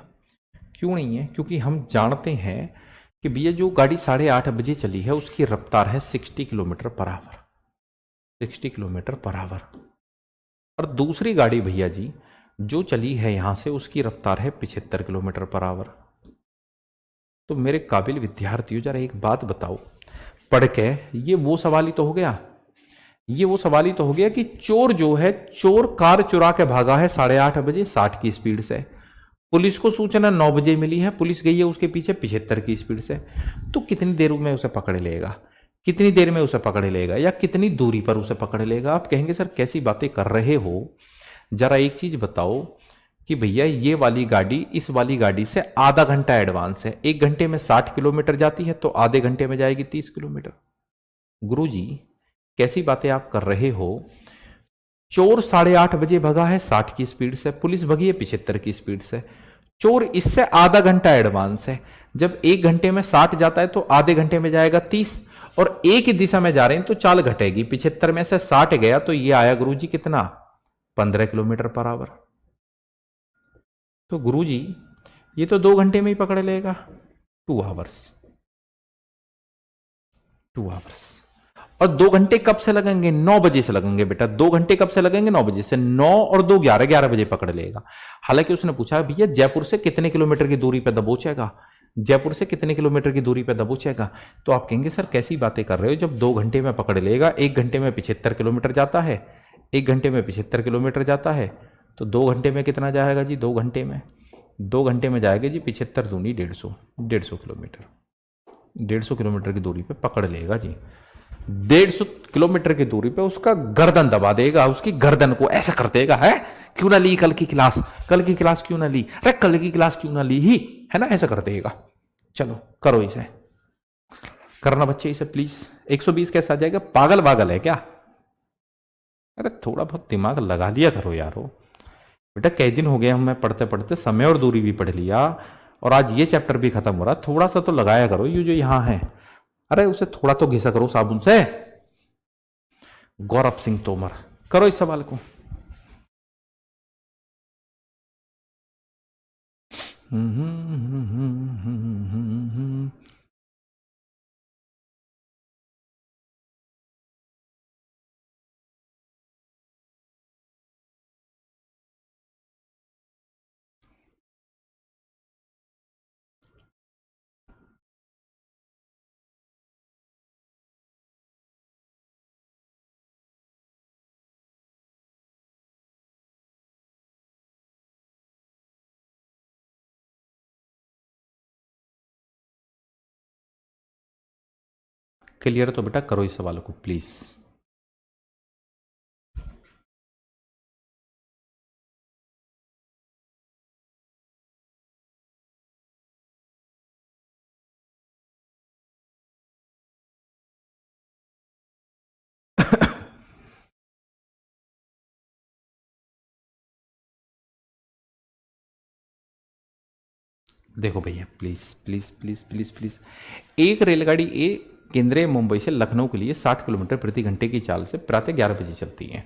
[SPEAKER 1] क्यों नहीं है? क्योंकि हम जानते हैं कि भैया जो गाड़ी 8:30 बजे चली है उसकी रफ्तार है 60 kilometre per our, 60 kilometre per our. और दूसरी गाड़ी भैया जी जो चली है यहां से उसकी रफ्तार है 75 किलोमीटर पर आवर। तो मेरे काबिल विद्यार्थियों जरा एक बात बताओ पढ़ के, ये वो सवाल ही तो हो गया, ये वो सवाल ही तो हो गया कि चोर जो है, चोर कार चुरा के भागा है 8:30 बजे 60 की स्पीड से, पुलिस को सूचना 9 बजे मिली है, पुलिस गई है उसके पीछे 75 की स्पीड से। तो कितनी देर में उसे पकड़ लेगा, कितनी देर में उसे पकड़ लेगा, या कितनी दूरी पर उसे पकड़ लेगा? आप कहेंगे सर कैसी बातें कर रहे हो, जरा एक चीज बताओ कि भैया ये वाली गाड़ी इस वाली गाड़ी से आधा घंटा एडवांस है, 1 घंटे में 60 किलोमीटर जाती है तो आधे घंटे में जाएगी 30 किलोमीटर। गुरुजी कैसी बातें आप कर रहे हो? चोर 8:30 बजे भगा है 60 की स्पीड से, पुलिस भगी है 75 की स्पीड से, चोर इससे आधा घंटा एडवांस है। जब 1 घंटे में 60 जाता है तो आधे घंटे में जाएगा 30, और एक ही दिशा में जा रहे हैं तो चाल घटेगी, 75 में से 60 गया तो ये आया गुरुजी कितना, 15 किलोमीटर पर आवर। तो गुरुजी ये तो 2 घंटे में ही पकड़ लेगा, 2 आवर्स, 2 आवर्स। और 2 घंटे कब से लगेंगे? 9 बजे से लगेंगे बेटा, 2 घंटे कब से लगेंगे? 9 बजे से। 9 और 2 11, 11 बजे पकड़ लेगा। हालांकि उसने पूछा भैया जयपुर से कितने किलोमीटर की दूरी पर दबोचेगा, जयपुर से कितने किलोमीटर की दूरी पर दबोचेगा? तो आप कहेंगे सर कैसी बातें कर रहे हो, जब 2 घंटे में पकड़ लेगा, 1 घंटे में 75 किलोमीटर जाता है, 1 घंटे में 75 किलोमीटर जाता है, तो 2 घंटे में कितना जाएगा जी? 2 घंटे में जाएगा जी 75 दूनी 150, 150 किलोमीटर, 150 किलोमीटर की दूरी पे पकड़ लेगा जी। 150 किलोमीटर की दूरी पे उसका गर्दन दबा देगा, उसकी गर्दन को ऐसा कर देगा, है क्यों ना ली कल की क्लास, कल की क्लास क्यों ना ली, अरे कल की क्लास क्यों ना ली ही, है ना, ऐसा कर देगा। चलो करो इसे, करना बच्चे इसे प्लीज। 120 कैसा आ जाएगा? पागल पागल है क्या? अरे थोड़ा बहुत दिमाग लगा लिया करो यारो। बेटा कई दिन हो गए हमें पढ़ते पढ़ते, समय और दूरी भी पढ़ लिया, और आज ये चैप्टर भी खत्म हो रहा, थोड़ा सा तो लगाया करो ये जो यहां है, अरे उसे थोड़ा तो घिसा करो साबुन से। गौरव सिंह तोमर, करो इस सवाल को। क्लियर तो बेटा करो इस सवाल को प्लीज। देखो भैया please please please please please, एक रेलगाड़ी ए केंद्रीय मुंबई से लखनऊ के लिए 60 किलोमीटर प्रति घंटे की चाल से प्रातः 11 बजे चलती है।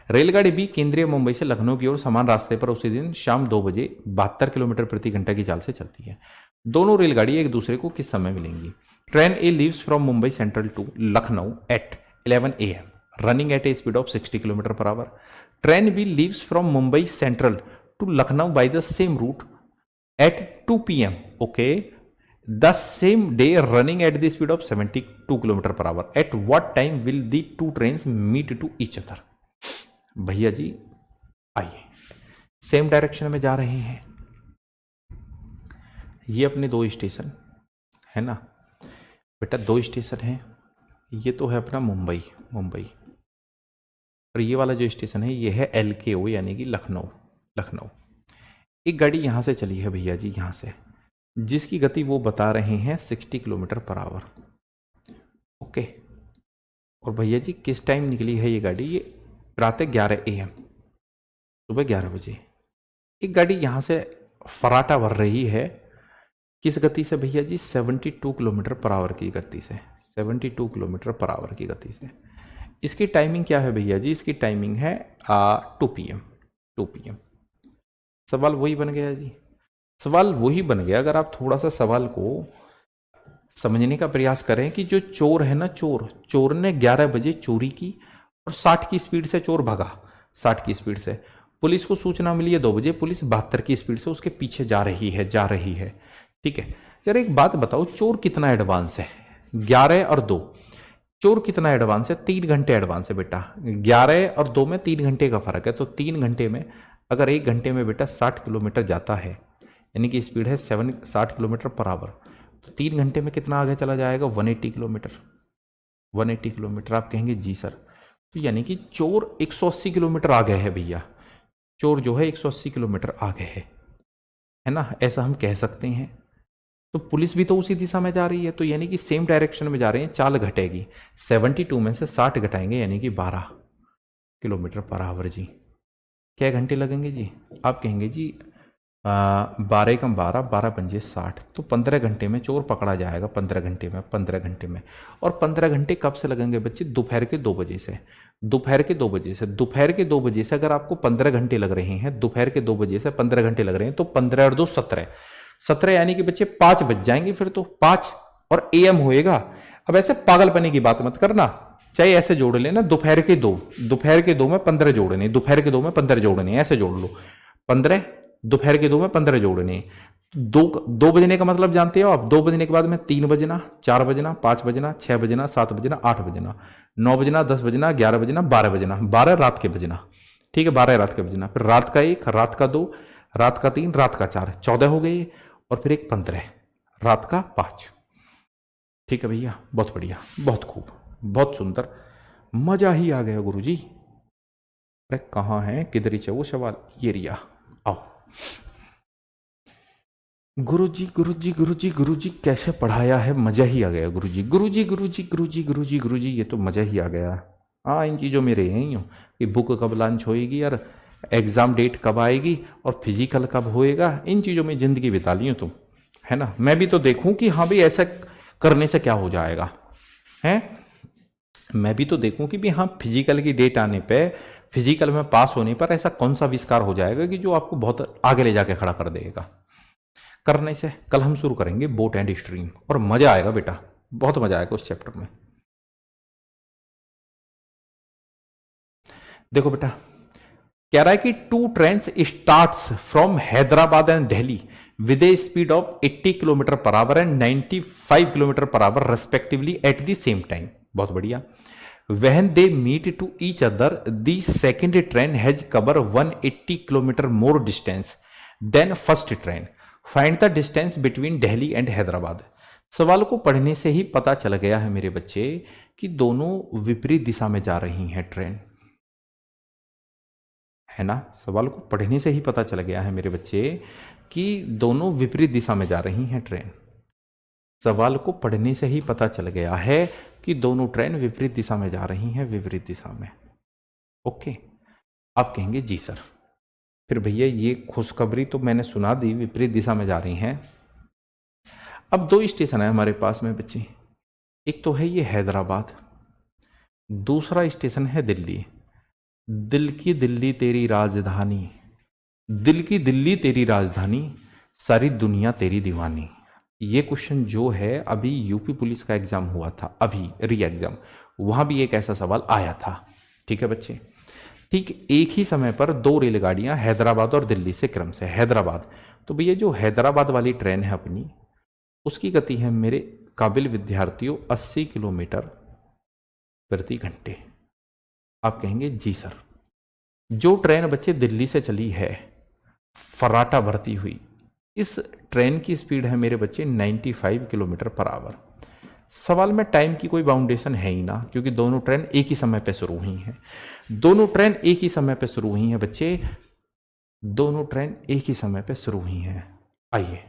[SPEAKER 1] रेलगाड़ी बी केंद्रीय मुंबई से लखनऊ की ओर समान रास्ते पर उसी दिन शाम 2 बजे 72 किलोमीटर प्रति घंटा की चाल से चलती है। दोनों रेलगाड़ी एक दूसरे को किस समय मिलेंगी? Train A leaves from Mumbai Central to Lucknow at 11 AM running at a speed of 60 kilometre per hour. Train B leaves from Mumbai Central to Lucknow by the same route at 2 PM, okay, the same day running at the speed of 72 km per hour. At what time will the two trains meet to each other? भैया जी आइए, सेम डायरेक्शन में जा रहे हैं। ये अपने दो स्टेशन है ना बेटा, दो स्टेशन हैं। ये तो है अपना मुंबई और ये वाला जो स्टेशन है ये है LKO यानी कि लखनऊ। एक गाड़ी यहां से चली है भैया जी, यहां से, जिसकी गति वो बता रहे हैं 60 किलोमीटर पर आवर। ओके, और भैया जी किस टाइम निकली है ये गाड़ी? ये प्रातः 11 AM, सुबह 11 बजे। एक गाड़ी यहां से फराटा भर रही है, किस गति से भैया जी? 72 किलोमीटर पर आवर की गति से, 72 किलोमीटर पर आवर की गति से। इसकी टाइमिंग क्या है भैया जी? इसकी टाइमिंग है 2 PM। सवाल वही बन गया जी, सवाल वही बन गया। अगर आप थोड़ा सा सवाल को समझने का प्रयास करें कि जो चोर है ना, चोर ने 11 बजे चोरी की और 60 की स्पीड से चोर भागा, 60 की स्पीड से। पुलिस को सूचना मिली है 2 बजे, पुलिस 72 की स्पीड से उसके पीछे जा रही है। ठीक है, यार एक बात बताओ, चोर कितना एडवांस है? 11 और 2, चोर कितना एडवांस है? 3 घंटे एडवांस है बेटा। 11 और 2 में 3 घंटे का फर्क है, तो 3 घंटे में, अगर 1 घंटे में बेटा 60 किलोमीटर जाता है, यानी कि स्पीड है 60 किलोमीटर पर आवर, तो 3 घंटे में कितना आगे चला जाएगा? 180 किलोमीटर। 180 किलोमीटर। आप कहेंगे जी सर, तो यानी कि चोर 180 किलोमीटर आगे है भैया, चोर जो है 180 किलोमीटर आगे है ना, ऐसा हम कह सकते हैं। तो पुलिस भी तो उसी दिशा में जा रही है, तो यानी कि सेम डायरेक्शन में जा रहे हैं, चाल घटेगी। 72 में से 60 घटाएंगे यानी कि 12 किलोमीटर पर आवर जी। क्या घंटे लगेंगे जी? आप कहेंगे जी 12 कम 12, 12 पंजे 60, तो 15 घंटे में चोर पकड़ा जाएगा। 15 घंटे में। और 15 घंटे कब से लगेंगे बच्चे? दोपहर के 2 बजे से। दोपहर के 2 बजे से अगर आपको 15 घंटे लग रहे हैं, दोपहर के 2 बजे से 15 घंटे लग रहे हैं, तो 15 और 2 17 यानी कि बच्चे 5 बज जाएंगे फिर तो, 5 और AM होएगा। अब ऐसे पागलपने की बात मत करना, चाहे ऐसे जोड़ लेना, दोपहर के 2 में 15 जोड़ने, दोपहर के 2 में 15 जोड़ने, ऐसे जोड़ लो 15, दोपहर के 2 में 15 जोड़ने। 2 बजने का मतलब जानते हो आप? 2 बजने के बाद में 3 बजना, 4 बजना, 5 बजना, 6 बजना, 7 बजना, 8 बजना, 9 बजना, 10 बजना, 11 बजना, 12 बजना, 12 रात के बजना। ठीक है, 12 रात के बजना, फिर रात का 1, रात का 2, रात का 3, रात का 4, 14 हो गए, और फिर एक 15, रात का 5। ठीक है भैया, बहुत बढ़िया, बहुत खूब, बहुत सुंदर, मजा ही आ गया गुरुजी। अरे कहाँ है, किधर ही वो सवाल? ये रिया, आओ। गुरुजी कैसे पढ़ाया है, मजा ही आ गया गुरुजी, ये तो मजा ही आ गया। हाँ, इन चीज़ों में रहे हैं कि बुक कब लॉन्च होएगी यार, एग्जाम डेट कब आएगी और फिजिकल कब होएगा, इन चीज़ों में ज़िंदगी बिता ली हो तुम, है ना। मैं भी तो देखूं कि हाँ भाई ऐसा करने से क्या हो जाएगा, है। मैं भी तो देखूं कि भी हाँ फिजिकल की डेट आने पे, फिजिकल में पास होने पर ऐसा कौन सा आविष्कार हो जाएगा कि जो आपको बहुत आगे ले जाके खड़ा कर देगा। करने से कल हम शुरू करेंगे बोट एंड स्ट्रीम, और मजा आएगा बेटा, बहुत मजा आएगा उस चैप्टर में। देखो बेटा, कह रहा है कि 2 trains starts from Hyderabad and Delhi with A speed of 80 kilometre per our and 95 kilometre per our respectively at the same time. बहुत बढ़िया। When they meet to each other, the second train has covered 180 kilometer more distance than first train. Find the distance between Delhi and Hyderabad. सवाल को पढ़ने से ही पता चल गया है मेरे बच्चे कि दोनों विपरीत दिशा में जा रही हैं ट्रेन, है ना। सवाल को पढ़ने से ही पता चल गया है मेरे बच्चे कि दोनों विपरीत दिशा में जा रही हैं ट्रेन। सवाल को पढ़ने से ही पता चल गया है कि दोनों ट्रेन विपरीत दिशा में जा रही हैं, विपरीत दिशा में। ओके, आप कहेंगे जी सर, फिर भैया ये खुशखबरी तो मैंने सुना दी, विपरीत दिशा में जा रही हैं। अब 2 स्टेशन है हमारे पास में बच्चे, एक तो है ये हैदराबाद, दूसरा स्टेशन है दिल्ली। दिल की दिल्ली तेरी राजधानी, दिल की दिल्ली तेरी राजधानी, सारी दुनिया तेरी दीवानी। ये क्वेश्चन जो है अभी यूपी पुलिस का एग्जाम हुआ था, अभी री एग्जाम, वहां भी एक ऐसा सवाल आया था। ठीक है बच्चे, ठीक एक ही समय पर दो रेलगाड़ियां हैदराबाद और दिल्ली से क्रम से, हैदराबाद, तो भैया जो हैदराबाद वाली ट्रेन है अपनी, उसकी गति है मेरे काबिल विद्यार्थियों 80 किलोमीटर प्रति घंटे। आप कहेंगे जी सर, जो ट्रेन बच्चे दिल्ली से चली है फर्राटा भरती हुई, इस ट्रेन की स्पीड है मेरे बच्चे 95 किलोमीटर पर आवर। सवाल में टाइम की कोई बाउंडेशन है ही ना, क्योंकि दोनों ट्रेन एक ही समय पे शुरू हुई हैं, दोनों ट्रेन एक ही समय पे शुरू हुई हैं बच्चे, दोनों ट्रेन एक ही समय पे शुरू हुई हैं। आइए,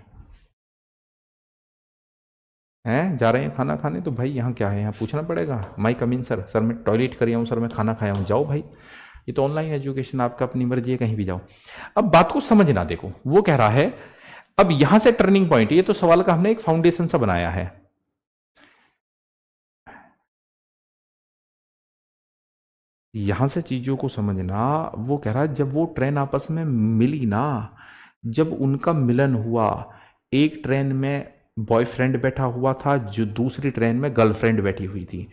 [SPEAKER 1] हैं जा रहे हैं खाना खाने, तो भाई यहाँ क्या है, यहाँ पूछना पड़ेगा माई कमीन सर, सर मैं टॉयलेट कर हूँ, सर मैं खाना खाया हूँ, जाओ भाई, ये तो ऑनलाइन एजुकेशन, आपका अपनी मर्जी है, कहीं भी जाओ। अब बात को समझना, देखो वो कह रहा है अब यहां से टर्निंग पॉइंट, ये तो सवाल का हमने एक फाउंडेशन सा बनाया है, यहां से चीजों को समझना। वो कह रहा है जब वो ट्रेन आपस में मिली ना, जब उनका मिलन हुआ, एक ट्रेन में बॉयफ्रेंड बैठा हुआ था, जो दूसरी ट्रेन में गर्लफ्रेंड बैठी हुई थी,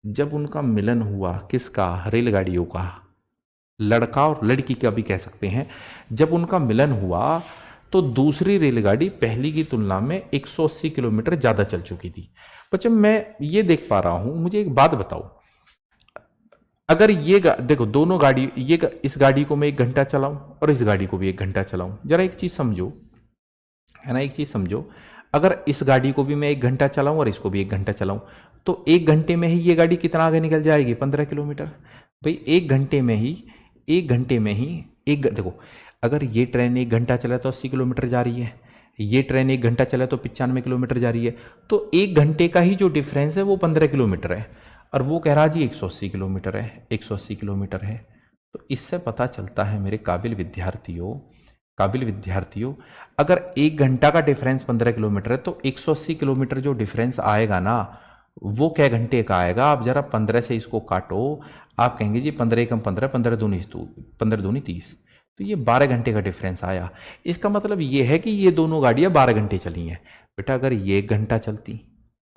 [SPEAKER 1] जब उनका मिलन हुआ, किसका, रेलगाड़ियों का, लड़का और लड़की का भी कह सकते हैं, जब उनका मिलन हुआ तो दूसरी रेलगाड़ी पहली की तुलना में 180 किलोमीटर ज्यादा चल चुकी थी। बच्चे मैं ये देख पा रहा हूं, मुझे एक बात बताओ, अगर ये देखो दोनों गाड़ी, इस गाड़ी को मैं 1 घंटा चलाऊं और इस गाड़ी को भी 1 घंटा चलाऊं, जरा एक चीज समझो, है ना, एक चीज समझो, अगर इस गाड़ी को भी मैं 1 घंटा चलाऊं और इसको भी 1 घंटा चलाऊं, तो 1 घंटे में ही ये गाड़ी कितना आगे निकल जाएगी, 15 किलोमीटर। भाई 1 घंटे में ही, 1 घंटे में ही, एक देखो, अगर ये ट्रेन 1 घंटा चला तो 80 किलोमीटर जा रही है, ये ट्रेन 1 घंटा चला तो 95 किलोमीटर जा रही है, तो 1 घंटे का ही जो डिफरेंस है वो 15 किलोमीटर है, और वो कह रहा जी 180 किलोमीटर है, 180 किलोमीटर है। तो इससे पता चलता है मेरे काबिल विद्यार्थियों, काबिल विद्यार्थियों, अगर 1 घंटा का डिफरेंस 15 किलोमीटर है, तो 180 किलोमीटर जो डिफरेंस आएगा ना, वो क्या घंटे का आएगा, आप जरा 15 से इसको काटो, आप कहेंगे जी 15 कम 15, 15 दूनी 30, तो ये 12 घंटे का डिफरेंस आया। इसका मतलब ये है कि ये दोनों गाड़ियां 12 घंटे चली हैं। बेटा अगर ये 1 घंटा चलती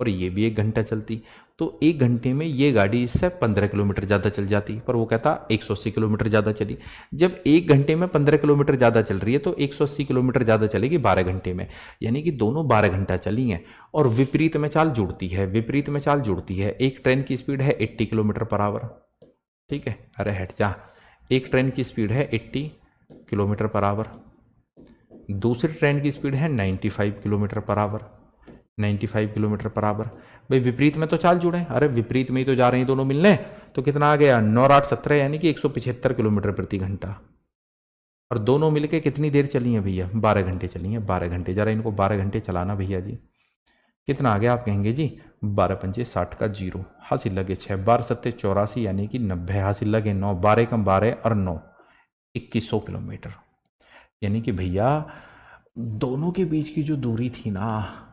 [SPEAKER 1] और ये भी 1 घंटा चलती, तो 1 घंटे में ये गाड़ी इससे 15 किलोमीटर ज्यादा चल जाती, पर वो कहता 180 किलोमीटर ज्यादा चली। जब 1 घंटे में 15 किलोमीटर ज्यादा चल रही है, तो 180 किलोमीटर ज्यादा चलेगी 12 घंटे में, यानी कि दोनों 12 घंटा चली हैं। और विपरीत में चाल जुड़ती है, विपरीत में चाल जुड़ती है। एक ट्रेन की स्पीड है 80 किलोमीटर पर आवर, ठीक है, अरे हट जा, एक ट्रेन की स्पीड है 80 किलोमीटर पर आवर, दूसरी ट्रेन की स्पीड है 95 kilometre per our, 95 kilometre per our. भाई विपरीत में तो चाल जुड़े, अरे विपरीत में ही तो जा रहे हैं दोनों मिलने, तो कितना आ गया, 9 8 17, यानी कि 175 किलोमीटर प्रति घंटा। और दोनों मिलके कितनी देर चली हैं भैया, 12 घंटे चली हैं, 12 घंटे। जरा इनको 12 घंटे चलाना भैया जी, कितना आ गया, आप कहेंगे जी 12 पंचे 60 का जीरो, हासिल लगे 6, 12 सत्ते 84, यानी कि 90, हासिल लगे 9, 12 कम 12 और 9, 2100 किलोमीटर। यानी कि भैया दोनों के बीच की जो दूरी थी ना,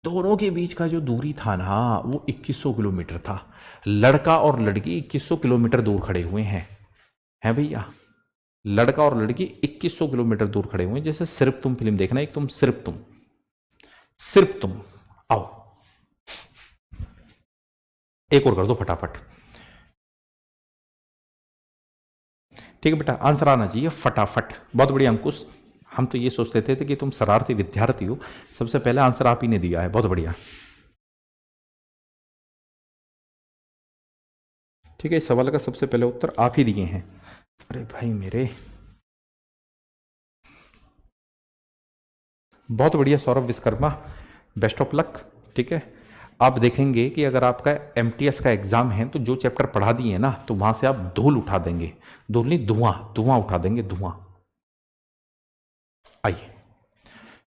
[SPEAKER 1] दोनों के बीच का जो दूरी था ना, वो 2100 किलोमीटर था। लड़का और लड़की 2100 किलोमीटर दूर खड़े हुए हैं भैया, लड़का और लड़की 2100 किलोमीटर दूर खड़े हुए हैं। जैसे सिर्फ तुम फिल्म देखना, एक तुम सिर्फ तुम, सिर्फ तुम, आओ एक और कर दो फटाफट, ठीक है बेटा, आंसर आना चाहिए फटाफट। बहुत बढ़िया अंकुश, हम तो ये सोचते थे कि तुम शरारती विद्यार्थी हो, सबसे पहले आंसर आप ही ने दिया है, बहुत बढ़िया। ठीक है, इस सवाल का सबसे पहले उत्तर आप ही दिए हैं। अरे भाई मेरे, बहुत बढ़िया Saurabh Vishwakarma, best of luck. ठीक है, आप देखेंगे कि अगर आपका एमटीएस का एग्जाम है, तो जो चैप्टर पढ़ा दिए ना, तो वहां से आप धूल उठा देंगे, धूल नहीं धुआं, धुआं उठा देंगे, धुआं। आइए,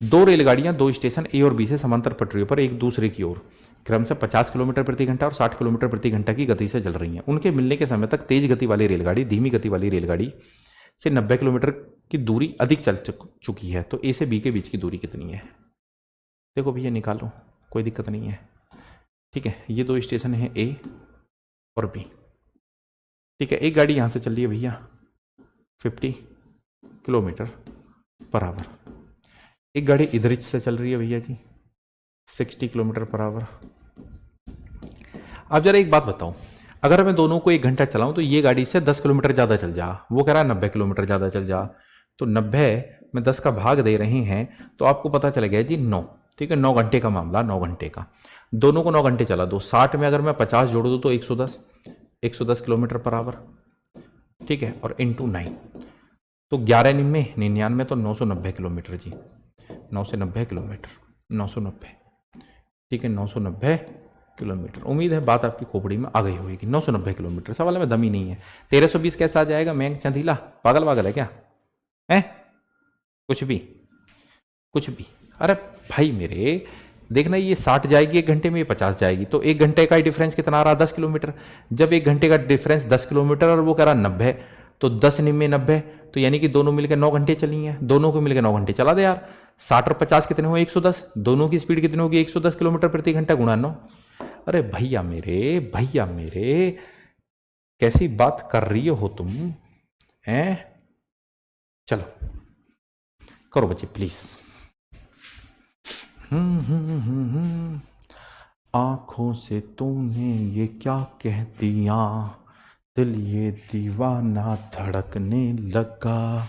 [SPEAKER 1] दो रेलगाड़ियां दो स्टेशन ए और बी से समांतर पटरियों पर एक दूसरे की ओर क्रमशः 50 किलोमीटर प्रति घंटा और 60 किलोमीटर प्रति घंटा की गति से चल रही हैं। उनके मिलने के समय तक तेज गति वाली रेलगाड़ी धीमी गति वाली रेलगाड़ी से 90 किलोमीटर की दूरी अधिक चल चुकी है, तो ए से बी के बीच की दूरी कितनी है। देखो भैया निकालो, कोई दिक्कत नहीं है। ठीक है, ये दो स्टेशन है ए और बी, ठीक है, एक गाड़ी यहां से चल रही है भैया 50 किलोमीटर पर आवर, एक गाड़ी इधर से चल रही है भैया जी 60 किलोमीटर पर आवर। अब जरा एक बात बताऊं, अगर मैं दोनों को 1 घंटा चलाऊं तो ये गाड़ी से 10 किलोमीटर ज़्यादा चल जा, वो कह रहा है 90 किलोमीटर ज़्यादा चल जा, तो 90 में 10 का भाग दे रहे हैं तो आपको पता चल गया जी 9। ठीक है, 9 घंटे का मामला, 9 घंटे का, दोनों को 9 घंटे चला दो, 60 में अगर मैं 50 जोड़ दूँ तो 110 किलोमीटर पर आवर। ठीक है, और इंटू 9 तो 11 निन्यानवे 99 तो 990 किलोमीटर जी, 9 से 90 किलोमीटर, 990। ठीक है, 990 किलोमीटर। उम्मीद है बात आपकी खोपड़ी में आ गई होगी। 990 किलोमीटर, सवाल में दम ही नहीं है। 1320 कैसा आ जाएगा? मैं चंदीला पागल वागल है क्या है? कुछ भी कुछ भी। अरे भाई मेरे, देखना ये 60 जाएगी 1 घंटे में, ये 50 जाएगी, तो 1 घंटे का ही डिफरेंस कितना आ रहा? 10 किलोमीटर। जब 1 घंटे का डिफरेंस 10 किलोमीटर और वो कह रहा 90, तो 10 निन्यानवे 90, तो यानी कि दोनों मिलकर 9 घंटे चली हैं। दोनों को मिलकर 9 घंटे चला दे यार। 60 और 50 कितने हो? 110। दोनों की स्पीड कितनी होगी? 110 किलोमीटर प्रति घंटा गुणा 9। अरे भैया मेरे, कैसी बात कर रही हो तुम हैं? चलो करो बच्चे प्लीज। आंखों से तूने ये क्या कह दिया, दिल ये दीवाना धड़कने लगा,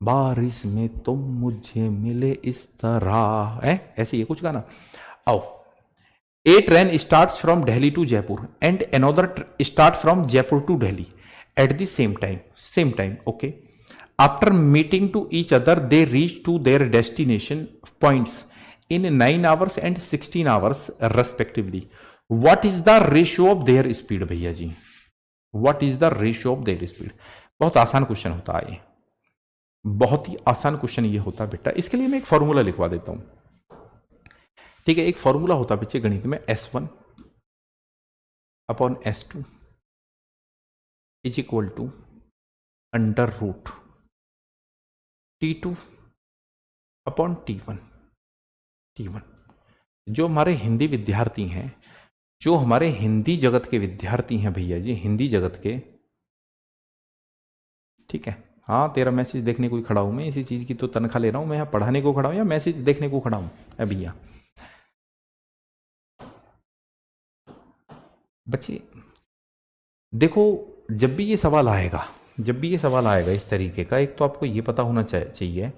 [SPEAKER 1] बारिश में तुम मुझे मिले इस तरह। ऐसे ही कुछ गाना। आओ। A train starts from Delhi to Jaipur and another start from Jaipur to Delhi at the same time, okay. After meeting to each other, they reach to their destination points in 9 hours and 16 hours respectively. What is the ratio of their speed? भैया जी, what is the ratio of their speed? बहुत आसान क्वेश्चन होता है ये, बहुत ही आसान क्वेश्चन ये होता है बेटा। इसके लिए मैं एक फॉर्मूला लिखवा देता हूं। ठीक है, एक फॉर्मूला होता है बच्चे गणित में, S1 upon S2 is equal to under root T2 upon T1। जो हमारे हिंदी विद्यार्थी हैं, जो हमारे हिंदी जगत के विद्यार्थी हैं भैया जी, हिंदी जगत के, ठीक है। हाँ, तेरा मैसेज देखने को ही खड़ा हूं मैं, इसी चीज की तो तनख्वाह ले रहा हूं मैं, यहाँ पढ़ाने को खड़ा हूं या मैसेज देखने को खड़ा हूं भैया? बच्चे देखो, जब भी ये सवाल आएगा इस तरीके का, एक तो आपको ये पता होना चाहिए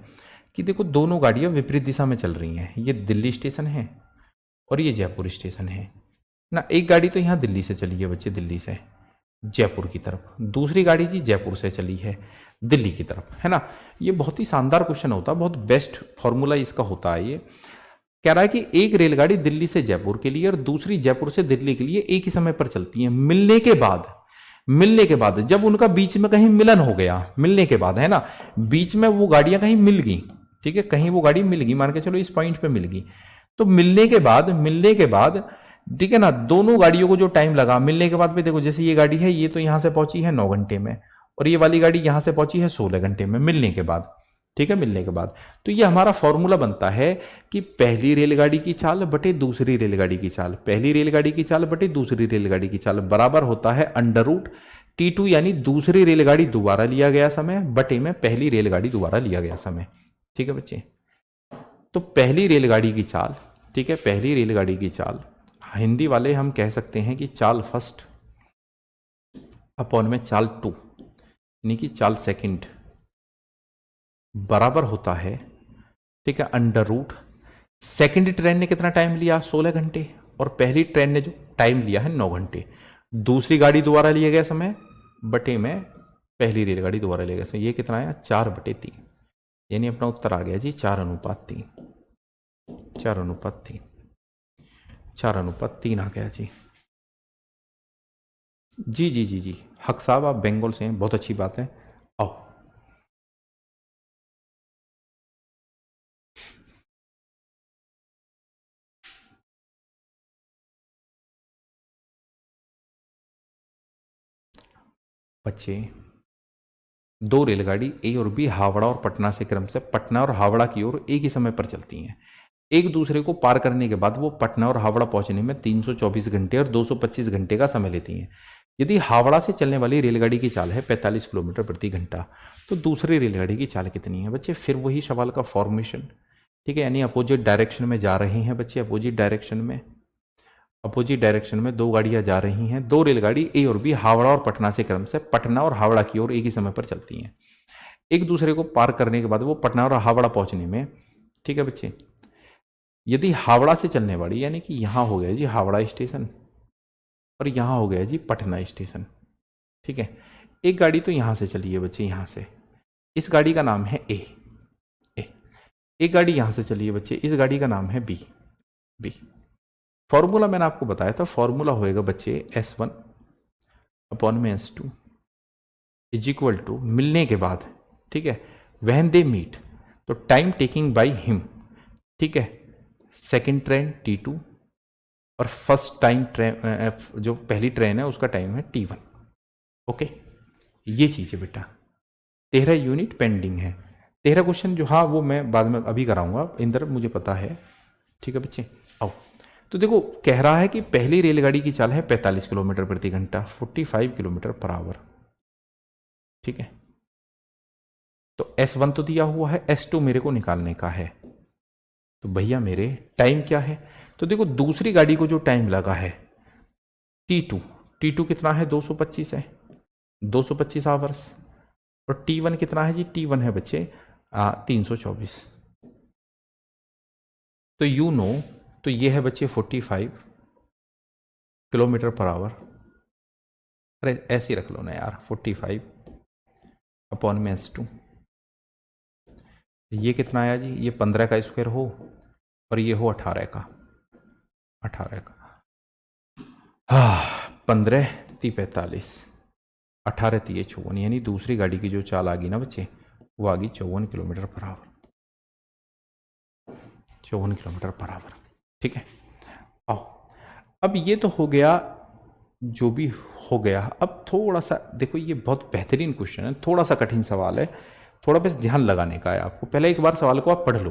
[SPEAKER 1] कि देखो दोनों गाड़ियां विपरीत दिशा में चल रही हैं। ये दिल्ली स्टेशन है और ये जयपुर स्टेशन है ना। एक गाड़ी तो यहाँ दिल्ली से चली है बच्चे, दिल्ली से जयपुर की तरफ, दूसरी गाड़ी जी जयपुर से चली है दिल्ली की तरफ, है ना। ये बहुत ही शानदार क्वेश्चन होता है, बहुत बेस्ट फॉर्मूला इसका होता है। ये कह रहा है कि एक रेलगाड़ी दिल्ली से जयपुर के लिए और दूसरी जयपुर से दिल्ली के लिए एक ही समय पर चलती है। मिलने के बाद जब उनका बीच में कहीं मिलन हो गया, मिलने के बाद, है ना, बीच में वो गाड़ियां कहीं मिल गई, ठीक है, कहीं वो गाड़ी मिल गई, मान के चलो इस पॉइंट पे मिल गई, तो मिलने के बाद ठीक है ना, दोनों गाड़ियों को जो टाइम लगा मिलने के बाद में, देखो जैसे ये गाड़ी है, ये तो यहां से पहुंची है 9 घंटे में और ये वाली गाड़ी यहां से पहुंची है 16 घंटे में मिलने के बाद, ठीक है, मिलने के बाद। तो ये हमारा फॉर्मूला बनता है कि पहली रेलगाड़ी की चाल बटे दूसरी रेलगाड़ी की चाल, पहली रेलगाड़ी की चाल बटे दूसरी रेलगाड़ी की चाल बराबर होता है अंडर रूट T2, यानी दूसरी रेलगाड़ी दोबारा लिया गया समय बटे में पहली रेलगाड़ी दोबारा लिया गया समय। ठीक है बच्चे, तो पहली रेलगाड़ी की चाल, ठीक है, पहली रेलगाड़ी की चाल, हिंदी वाले हम कह सकते हैं कि चाल फर्स्ट अपॉन में चाल 2, यानी कि चाल सेकंड, बराबर होता है, ठीक है, अंडर रूट सेकंड ट्रेन ने कितना टाइम लिया? 16 घंटे, और पहली ट्रेन ने जो टाइम लिया है 9 घंटे। दूसरी गाड़ी दोबारा लिया गया समय बटे में पहली रेलगाड़ी दोबारा लिया गया समय, ये कितना आया? 4/3, यानी अपना उत्तर आ गया जी 4:3, 4:3, 4:3 आ गया जी। जी जी जी जी, हक साहब आप बंगाल से हैं, बहुत अच्छी बात है। आओ, बच्चे, 2 रेलगाड़ी ए और बी हावड़ा और पटना से क्रम से पटना और हावड़ा की ओर एक ही समय पर चलती हैं। एक दूसरे को पार करने के बाद वो पटना और हावड़ा पहुंचने में 324 घंटे और 225 घंटे का समय लेती हैं। यदि हावड़ा से चलने वाली रेलगाड़ी की चाल है 45 किलोमीटर प्रति घंटा, तो दूसरी रेलगाड़ी की चाल कितनी है बच्चे? फिर वही सवाल का फॉर्मेशन, ठीक है, यानी अपोजिट डायरेक्शन में जा रहे हैं बच्चे, अपोजिट डायरेक्शन में दो गाड़ियां जा रही हैं, दो रेलगाड़ी ए और बी हावड़ा और पटना से क्रम से पटना और हावड़ा की ओर एक ही समय पर चलती हैं। एक दूसरे को पार करने के बाद वो पटना और हावड़ा पहुंचने में, ठीक है बच्चे, यदि हावड़ा से चलने वाली, यानी कि यहां हो गया जी हावड़ा स्टेशन और यहां हो गया जी पटना स्टेशन, ठीक है, एक गाड़ी तो यहां से चली है बच्चे, यहां से, इस गाड़ी का नाम है ए, एक गाड़ी यहां से चली है बच्चे, इस गाड़ी का नाम है बी। फॉर्मूला मैंने आपको बताया था, फॉर्मूला होएगा बच्चे S1 अपॉन में S2 इज इक्वल टू, मिलने के बाद, ठीक है, व्हेन दे मीट, तो टाइम टेकिंग बाय हिम, ठीक है, सेकंड ट्रेन T2 और फर्स्ट टाइम ट्रेन, जो पहली ट्रेन है उसका टाइम है T1। ओके, ये चीज है बेटा। 13 यूनिट पेंडिंग है। 13 क्वेश्चन जो, हाँ वो मैं बाद में अभी कराऊंगा इंदर, मुझे पता है, ठीक है बच्चे। आओ, तो देखो कह रहा है कि पहली रेलगाड़ी की चाल है 45 किलोमीटर प्रति घंटा, 45 किलोमीटर पर आवर, ठीक है, तो S1 तो दिया हुआ है, S2 मेरे को निकालने का है, तो भैया मेरे टाइम क्या है? तो देखो दूसरी गाड़ी को जो टाइम लगा है T2 कितना है? 225 है, 225 आवर्स, और T1 कितना है जी? T1 है बच्चे 324, तो यू नो, तो ये है बच्चे 45 किलोमीटर पर आवर, अरे ऐसे ही रख लो ना यार, 45 अपॉन में S2, ये कितना आया जी? ये 15 का स्क्वायर हो और ये हो 18 का, 15 × 45, 18 × 54, यानी दूसरी गाड़ी की जो चाल आ गई ना बच्चे, वो आ गई 54 kilometre per our, 54 kilometre per our, ठीक है। आओ, अब ये तो हो गया जो भी हो गया। अब थोड़ा सा देखो, ये बहुत बेहतरीन क्वेश्चन है, थोड़ा सा कठिन सवाल है, थोड़ा बस ध्यान लगाने का है आपको। पहले एक बार सवाल को आप पढ़ लो,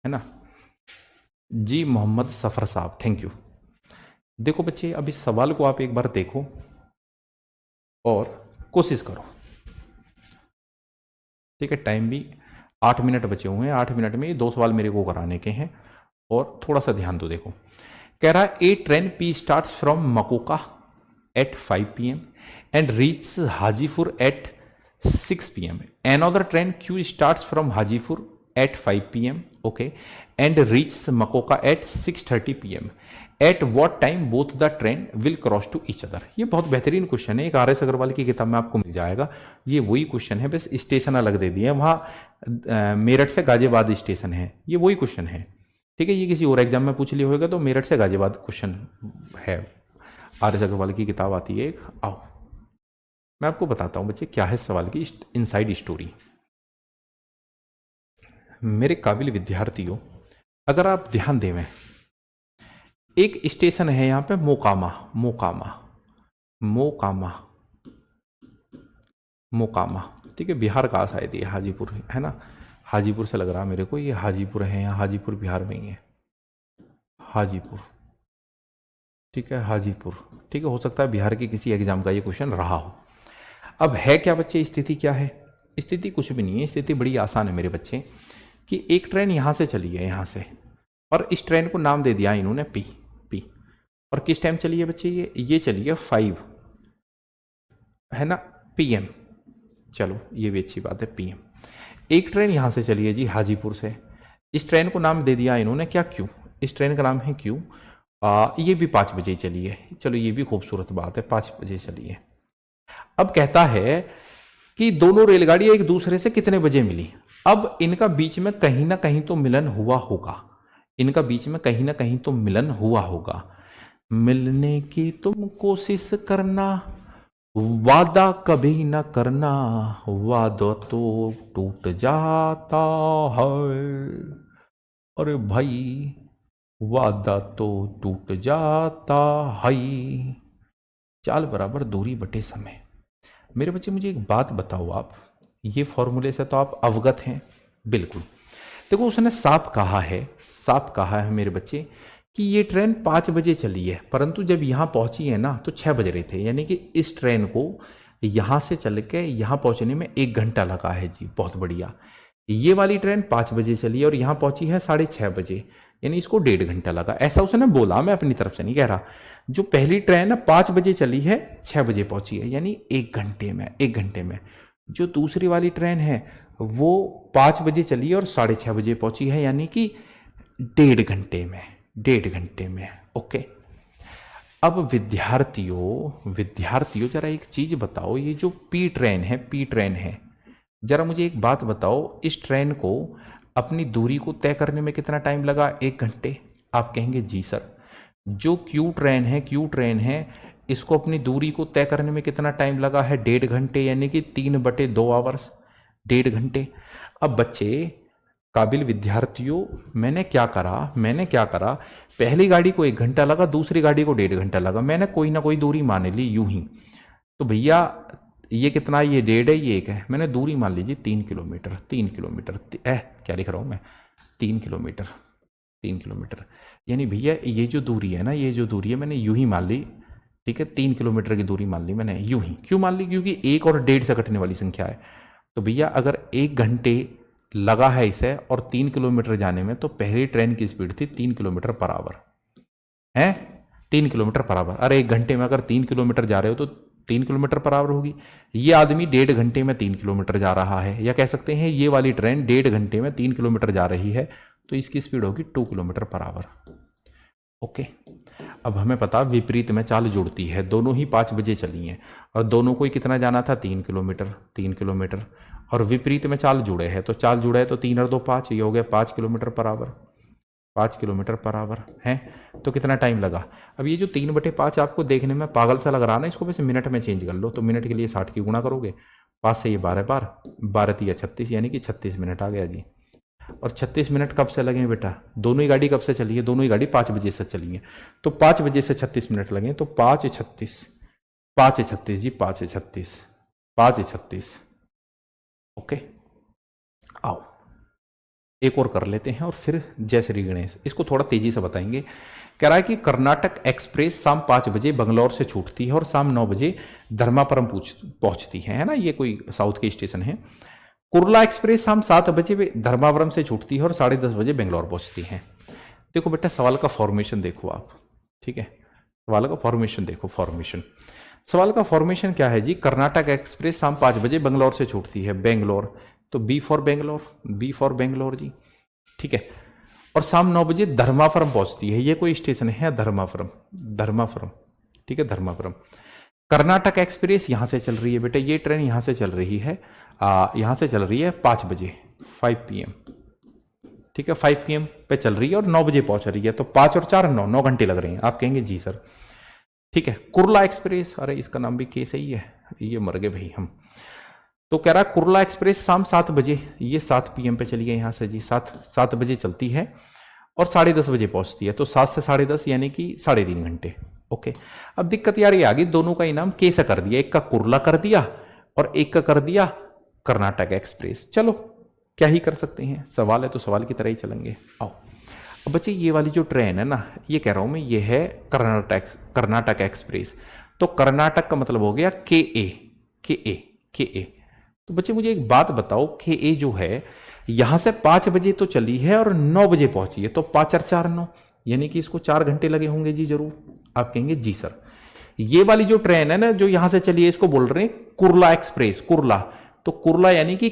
[SPEAKER 1] है ना जी। मोहम्मद सफर साहब, थैंक यू। देखो बच्चे, अब इस सवाल को आप एक बार देखो और कोशिश करो, ठीक है। टाइम भी 8 मिनट बचे हुए हैं, 8 मिनट में ये 2 सवाल मेरे को कराने के हैं, और थोड़ा सा ध्यान दो। देखो कह रहा है a train P starts from मकोका at 5 PM and reaches Hajipur at 6 PM. Another train Q starts from Hajipur at 5 PM, okay, and reaches Makoka at 6:30 PM. At what time both the train will cross to each other? ये बहुत बेहतरीन क्वेश्चन है, एक RS अग्रवाल की किताब में आपको मिल जाएगा। ये वही क्वेश्चन है, बस स्टेशन अलग दे दिए हैं, वहाँ मेरठ से गाजियाबाद स्टेशन है, ये वही क्वेश्चन है, ठीक है। ये किसी और एग्जाम में पूछ लिया होगा, तो मेरठ से गाजियाबाद क्वेश्चन है, RS अग्रवाल की किताब आती है एक। आओ मैं आपको बताता हूं बच्चे क्या है सवाल की इनसाइड स्टोरी। मेरे काबिल विद्यार्थियों, अगर आप ध्यान देवें, एक स्टेशन है यहां पे मोकामा, ठीक है, बिहार का शायद ये हाजीपुर है ना, हाजीपुर से लग रहा मेरे को, ये हाजीपुर है, यहाँ हाजीपुर बिहार में ही है, हाजीपुर, ठीक है, हाजीपुर, ठीक है। हो सकता है बिहार के किसी एग्जाम का ये क्वेश्चन रहा हो। अब है क्या बच्चे, स्थिति क्या है? स्थिति कुछ भी नहीं है, स्थिति बड़ी आसान है मेरे बच्चे, कि एक ट्रेन यहां से चली है, यहां से, और इस ट्रेन को नाम दे दिया इन्होंने पी, और किस टाइम चली है बच्चे? ये चली है 5, है ना, PM, चलो ये भी अच्छी बात है, PM। एक ट्रेन यहां से चली है जी हाजीपुर से, इस ट्रेन को नाम दे दिया इन्होंने क्या? क्यू, इस ट्रेन का नाम है क्यू। ये भी 5 बजे चली है, चलो ये भी खूबसूरत बात है, 5 बजे चली है। अब कहता है कि दोनों रेलगाड़ियां एक दूसरे से कितने बजे मिली। अब इनका बीच में कहीं ना कहीं तो मिलन हुआ होगा, इनका बीच में कहीं ना कहीं तो मिलन हुआ होगा। मिलने की तुम कोशिश करना, वादा कभी ना करना, वादा तो टूट जाता है, अरे भाई वादा तो टूट जाता है। चाल बराबर दूरी बटे समय। मेरे बच्चे मुझे एक बात बताओ, आप ये फॉर्मूले से तो आप अवगत हैं बिल्कुल। देखो उसने साफ कहा है मेरे बच्चे कि ये ट्रेन 5 बजे चली है, परंतु जब यहाँ पहुंची है ना तो 6 बज रहे थे, यानी कि इस ट्रेन को यहाँ से चल के यहाँ पहुंचने में 1 घंटा लगा है जी। बहुत बढ़िया। ये वाली ट्रेन 5 बजे चली है और यहाँ पहुंची है 6:30 बजे, यानी इसको 1.5 घंटा लगा। ऐसा उसने बोला, मैं अपनी तरफ से नहीं कह रहा। जो पहली ट्रेन है 5 बजे चली है, 6 बजे पहुंची है, यानी 1 घंटे में, 1 घंटे में। जो दूसरी वाली ट्रेन है वो 5 बजे चली है और 6:30 बजे पहुंची है, यानी कि 1.5 घंटे में, 1.5 घंटे में। ओके। अब विद्यार्थियों जरा एक चीज बताओ, ये जो पी ट्रेन है, जरा मुझे एक बात बताओ, इस ट्रेन को अपनी दूरी को तय करने में कितना टाइम लगा? 1 घंटे। आप कहेंगे जी सर। जो क्यू ट्रेन है, इसको अपनी दूरी को तय करने में कितना टाइम लगा है? 1.5 घंटे, यानी कि 3/2 आवर्स, 1.5 घंटे। अब बच्चे, काबिल विद्यार्थियों, मैंने क्या करा, पहली गाड़ी को 1 घंटा लगा, दूसरी गाड़ी को 1.5 घंटा लगा, मैंने कोई ना कोई दूरी मान ली यूं ही। तो भैया ये कितना, ये 1.5 है, ये 1 है, मैंने दूरी मान लीजिए 3 किलोमीटर। क्या लिख रहा हूं मैं? 3 किलोमीटर, यानी भैया ये जो दूरी है ना, ये जो दूरी है मैंने यूं ही मान ली। ठीक है, 3 किलोमीटर की दूरी मान ली मैंने यूं ही। क्यों मान ली? क्योंकि 1 और 1.5 से कटने वाली संख्या है। तो भैया अगर 1 घंटे लगा है इसे और 3 किलोमीटर जाने में, तो पहली ट्रेन की स्पीड थी 3 किलोमीटर पर आवर है, 3 किलोमीटर पर आवर। अरे 1 घंटे में अगर 3 किलोमीटर जा रहे हो तो 3 किलोमीटर पर आवर होगी। ये आदमी 1.5 घंटे में 3 किलोमीटर जा रहा है, या कह सकते हैं ये वाली ट्रेन 1.5 घंटे में 3 किलोमीटर जा रही है, तो इसकी स्पीड होगी 2 किलोमीटर पर आवर। ओके। अब हमें पता विपरीत में चाल जुड़ती है, दोनों ही 5 बजे चली हैं और दोनों को ही कितना जाना था? 3 किलोमीटर। और विपरीत में चाल जुड़े हैं, तो चाल जुड़ा है तो 3 और 2 5, ये हो गया 5 kilometre per our, 5 kilometre per our है। तो कितना टाइम लगा? अब ये जो 3/5 आपको देखने में पागल सा लग रहा ना, इसको वैसे मिनट में चेंज कर लो। तो मिनट के लिए 60 की गुणा करोगे, 5 से ये 12 बार, 12 36, यानी कि 36 मिनट आ गया जी। और 36 मिनट कब से लगे बेटा? दोनों ही गाड़ी कब से चली है? दोनों ही गाड़ी 5 बजे से चली है, तो 5 बजे से 36 मिनट लगे, तो 5:36 जी, 5:36। ओके। आओ एक और कर लेते हैं और फिर जय श्री गणेश। इसको थोड़ा तेजी से बताएंगे। कह रहा है कि कर्नाटक एक्सप्रेस शाम 5 बजे बंगलौर से छूटती है और शाम 9 बजे धर्मापुरम पहुंचती है ना, ये कोई साउथ के स्टेशन है। कुर्ला एक्सप्रेस शाम 7 बजे धर्मापुरम से छूटती है और 10:30 बजे बेंगलोर पहुंचती है। देखो बेटा, सवाल का फॉर्मेशन देखो आप। ठीक है, सवाल का फॉर्मेशन देखो। सवाल का फॉर्मेशन क्या है जी? कर्नाटक एक्सप्रेस शाम 5 बजे बंगलौर से छूटती है, बेंगलोर, तो बी फॉर बेंगलोर जी। ठीक है, और शाम 9 बजे धर्मापुरम पहुंचती है। ये कोई स्टेशन है? धर्मापुरम। ठीक है, धर्मापुरम। कर्नाटक एक्सप्रेस यहां से चल रही है बेटा, ये ट्रेन यहां से चल रही है, 5 बजे, 5 PM। ठीक है, 5 PM पे चल रही है और 9 बजे पहुंच रही है, तो 5 और 4 9 घंटे लग रहे हैं। आप कहेंगे जी सर। ठीक है, कुर्ला एक्सप्रेस, अरे इसका नाम भी के सही है, ये मर गए भाई हम। तो कह रहा है कुर्ला एक्सप्रेस शाम 7 बजे, ये 7 PM पे चली है यहां से जी, 7 बजे चलती है और 10:30 बजे पहुंचती है, तो 7 से 10:30 यानी कि 3.5 घंटे। ओके। अब दिक्कत यार ये आ गई, दोनों का इनाम के से कर दिया, एक का कुर्ला कर दिया और एक का कर दिया कर्नाटक एक्सप्रेस। चलो क्या ही कर सकते हैं, सवाल है तो सवाल की तरह ही चलेंगे। आओ अब बच्चे, ये वाली जो ट्रेन है ना, ये कह रहा हूं मैं, ये है कर्नाटक एक्सप्रेस। तो कर्नाटक का मतलब हो गया के ए। तो बच्चे मुझे एक बात बताओ, के ए जो है यहां से 5 बजे तो चली है और 9 बजे पहुंची है, तो 5 और 4 9, यानी कि इसको 4 घंटे लगे होंगे जी जरूर। आप कहेंगे जी सर। ये वाली जो ट्रेन है ना जो यहां से चली है, इसको बोल रहे हैं कुर्ला एक्सप्रेस। कुर्ला, तो कुर्ला यानी कि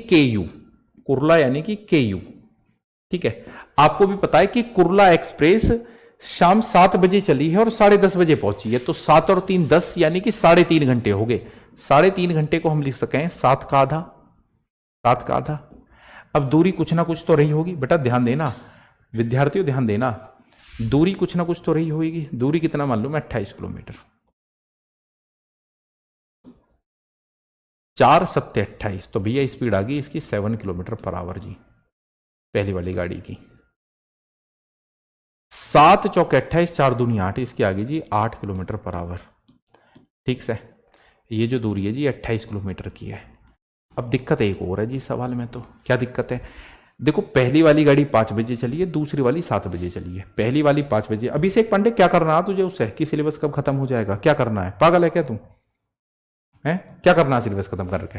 [SPEAKER 1] केयू। ठीक है, आपको भी पता है कि कुर्ला एक्सप्रेस शाम 7 बजे चली है और 10:30 बजे पहुंची है, तो 7 और 3 10, यानी कि 3.5 घंटे हो गए। 3.5 घंटे को हम लिख सकें 7 का आधा। अब दूरी कुछ ना कुछ तो रही होगी बेटा, ध्यान देना विद्यार्थियों, ध्यान देना, दूरी कुछ ना कुछ तो रही होगी। दूरी कितना मान लो मैं? 28 किलोमीटर। 4 7 28, तो भैया स्पीड आ गई इसकी 7 किलोमीटर पर आवर जी, पहली वाली गाड़ी की। 7 चौके 28, 4 दूनी 8, इसकी आ गई जी 8 किलोमीटर पर आवर। ठीक से, ये जो दूरी है जी 28 किलोमीटर की है। अब दिक्कत एक और है जी सवाल में, तो क्या दिक्कत है? देखो पहली वाली गाड़ी 5 बजे चली है, दूसरी वाली 7 बजे चली है। पहली वाली 5 बजे, अभिषेक पांडे क्या करना है तुझे उससे कि सिलेबस कब खत्म हो जाएगा, क्या करना है, पागल है क्या तू, है क्या करना है सिलेबस खत्म करके।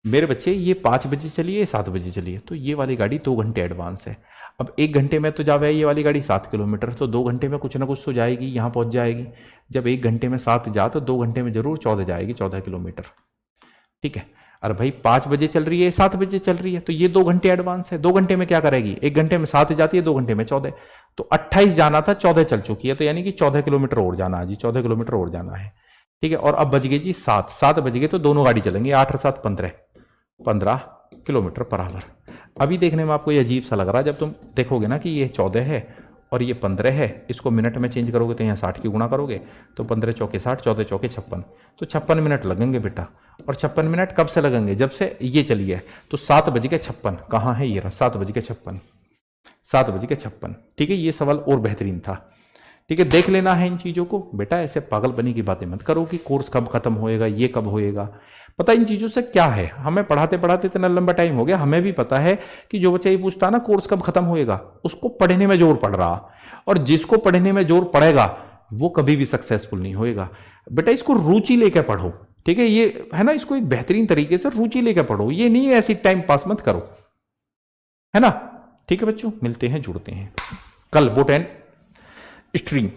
[SPEAKER 1] मेरे बच्चे ये 5 बजे चलिए 7 बजे चलिए, तो ये वाली गाड़ी 2 घंटे एडवांस है। अब 1 घंटे में तो जावे ये वाली गाड़ी 7 किलोमीटर, तो 2 घंटे में कुछ ना कुछ तो जाएगी, यहाँ पहुंच जाएगी। जब 1 घंटे में 7 जा तो 2 घंटे में जरूर 14 जाएगी, 14 किलोमीटर, ठीक है। अरे भाई 5 बजे चल रही है 7 बजे चल रही है, तो ये 2 घंटे एडवांस है। 2 घंटे में क्या करेगी, 1 घंटे में 7 जाती है, 2 घंटे में 14, तो 28 जाना था, 14 चल चुकी है, तो यानी कि 14 किलोमीटर और जाना है जी, 14 किलोमीटर और जाना है, ठीक है। और अब बज गई जी 7 बज गए, तो दोनों गाड़ी चलेंगी, 8 और 7 15 किलोमीटर पर आवर। अभी देखने में आपको ये अजीब सा लग रहा है, जब तुम देखोगे ना कि ये 14 है और ये 15 है, इसको मिनट में चेंज करोगे तो यहाँ 60 की गुणा करोगे, तो 15 चौके 60, 14 चौके 56, तो 56 मिनट लगेंगे बेटा। और 56 मिनट कब से लगेंगे, जब से ये चली है, तो 7:56 कहाँ है, ये रहा 7:56, 7:56, ठीक है। ये सवाल और बेहतरीन था, ठीक है। देख लेना है इन चीजों को बेटा, ऐसे पागलपनी की बातें मत करो कि कोर्स कब खत्म होएगा, ये कब होएगा। पता इन चीजों से क्या है, हमें पढ़ाते पढ़ाते इतना लंबा टाइम हो गया, हमें भी पता है कि जो बच्चा ये पूछता ना कोर्स कब खत्म होएगा, उसको पढ़ने में जोर पड़ रहा, और जिसको पढ़ने में जोर पड़ेगा वो कभी भी सक्सेसफुल नहीं होएगा। बेटा इसको रुचि लेकर पढ़ो, ठीक है, ये है ना, इसको एक बेहतरीन तरीके से रुचि लेकर पढ़ो, ये नहीं ऐसी टाइम पास मत करो, है ना। ठीक है बच्चों, मिलते हैं जुड़ते हैं कल बोट एंड स्ट्रिंग।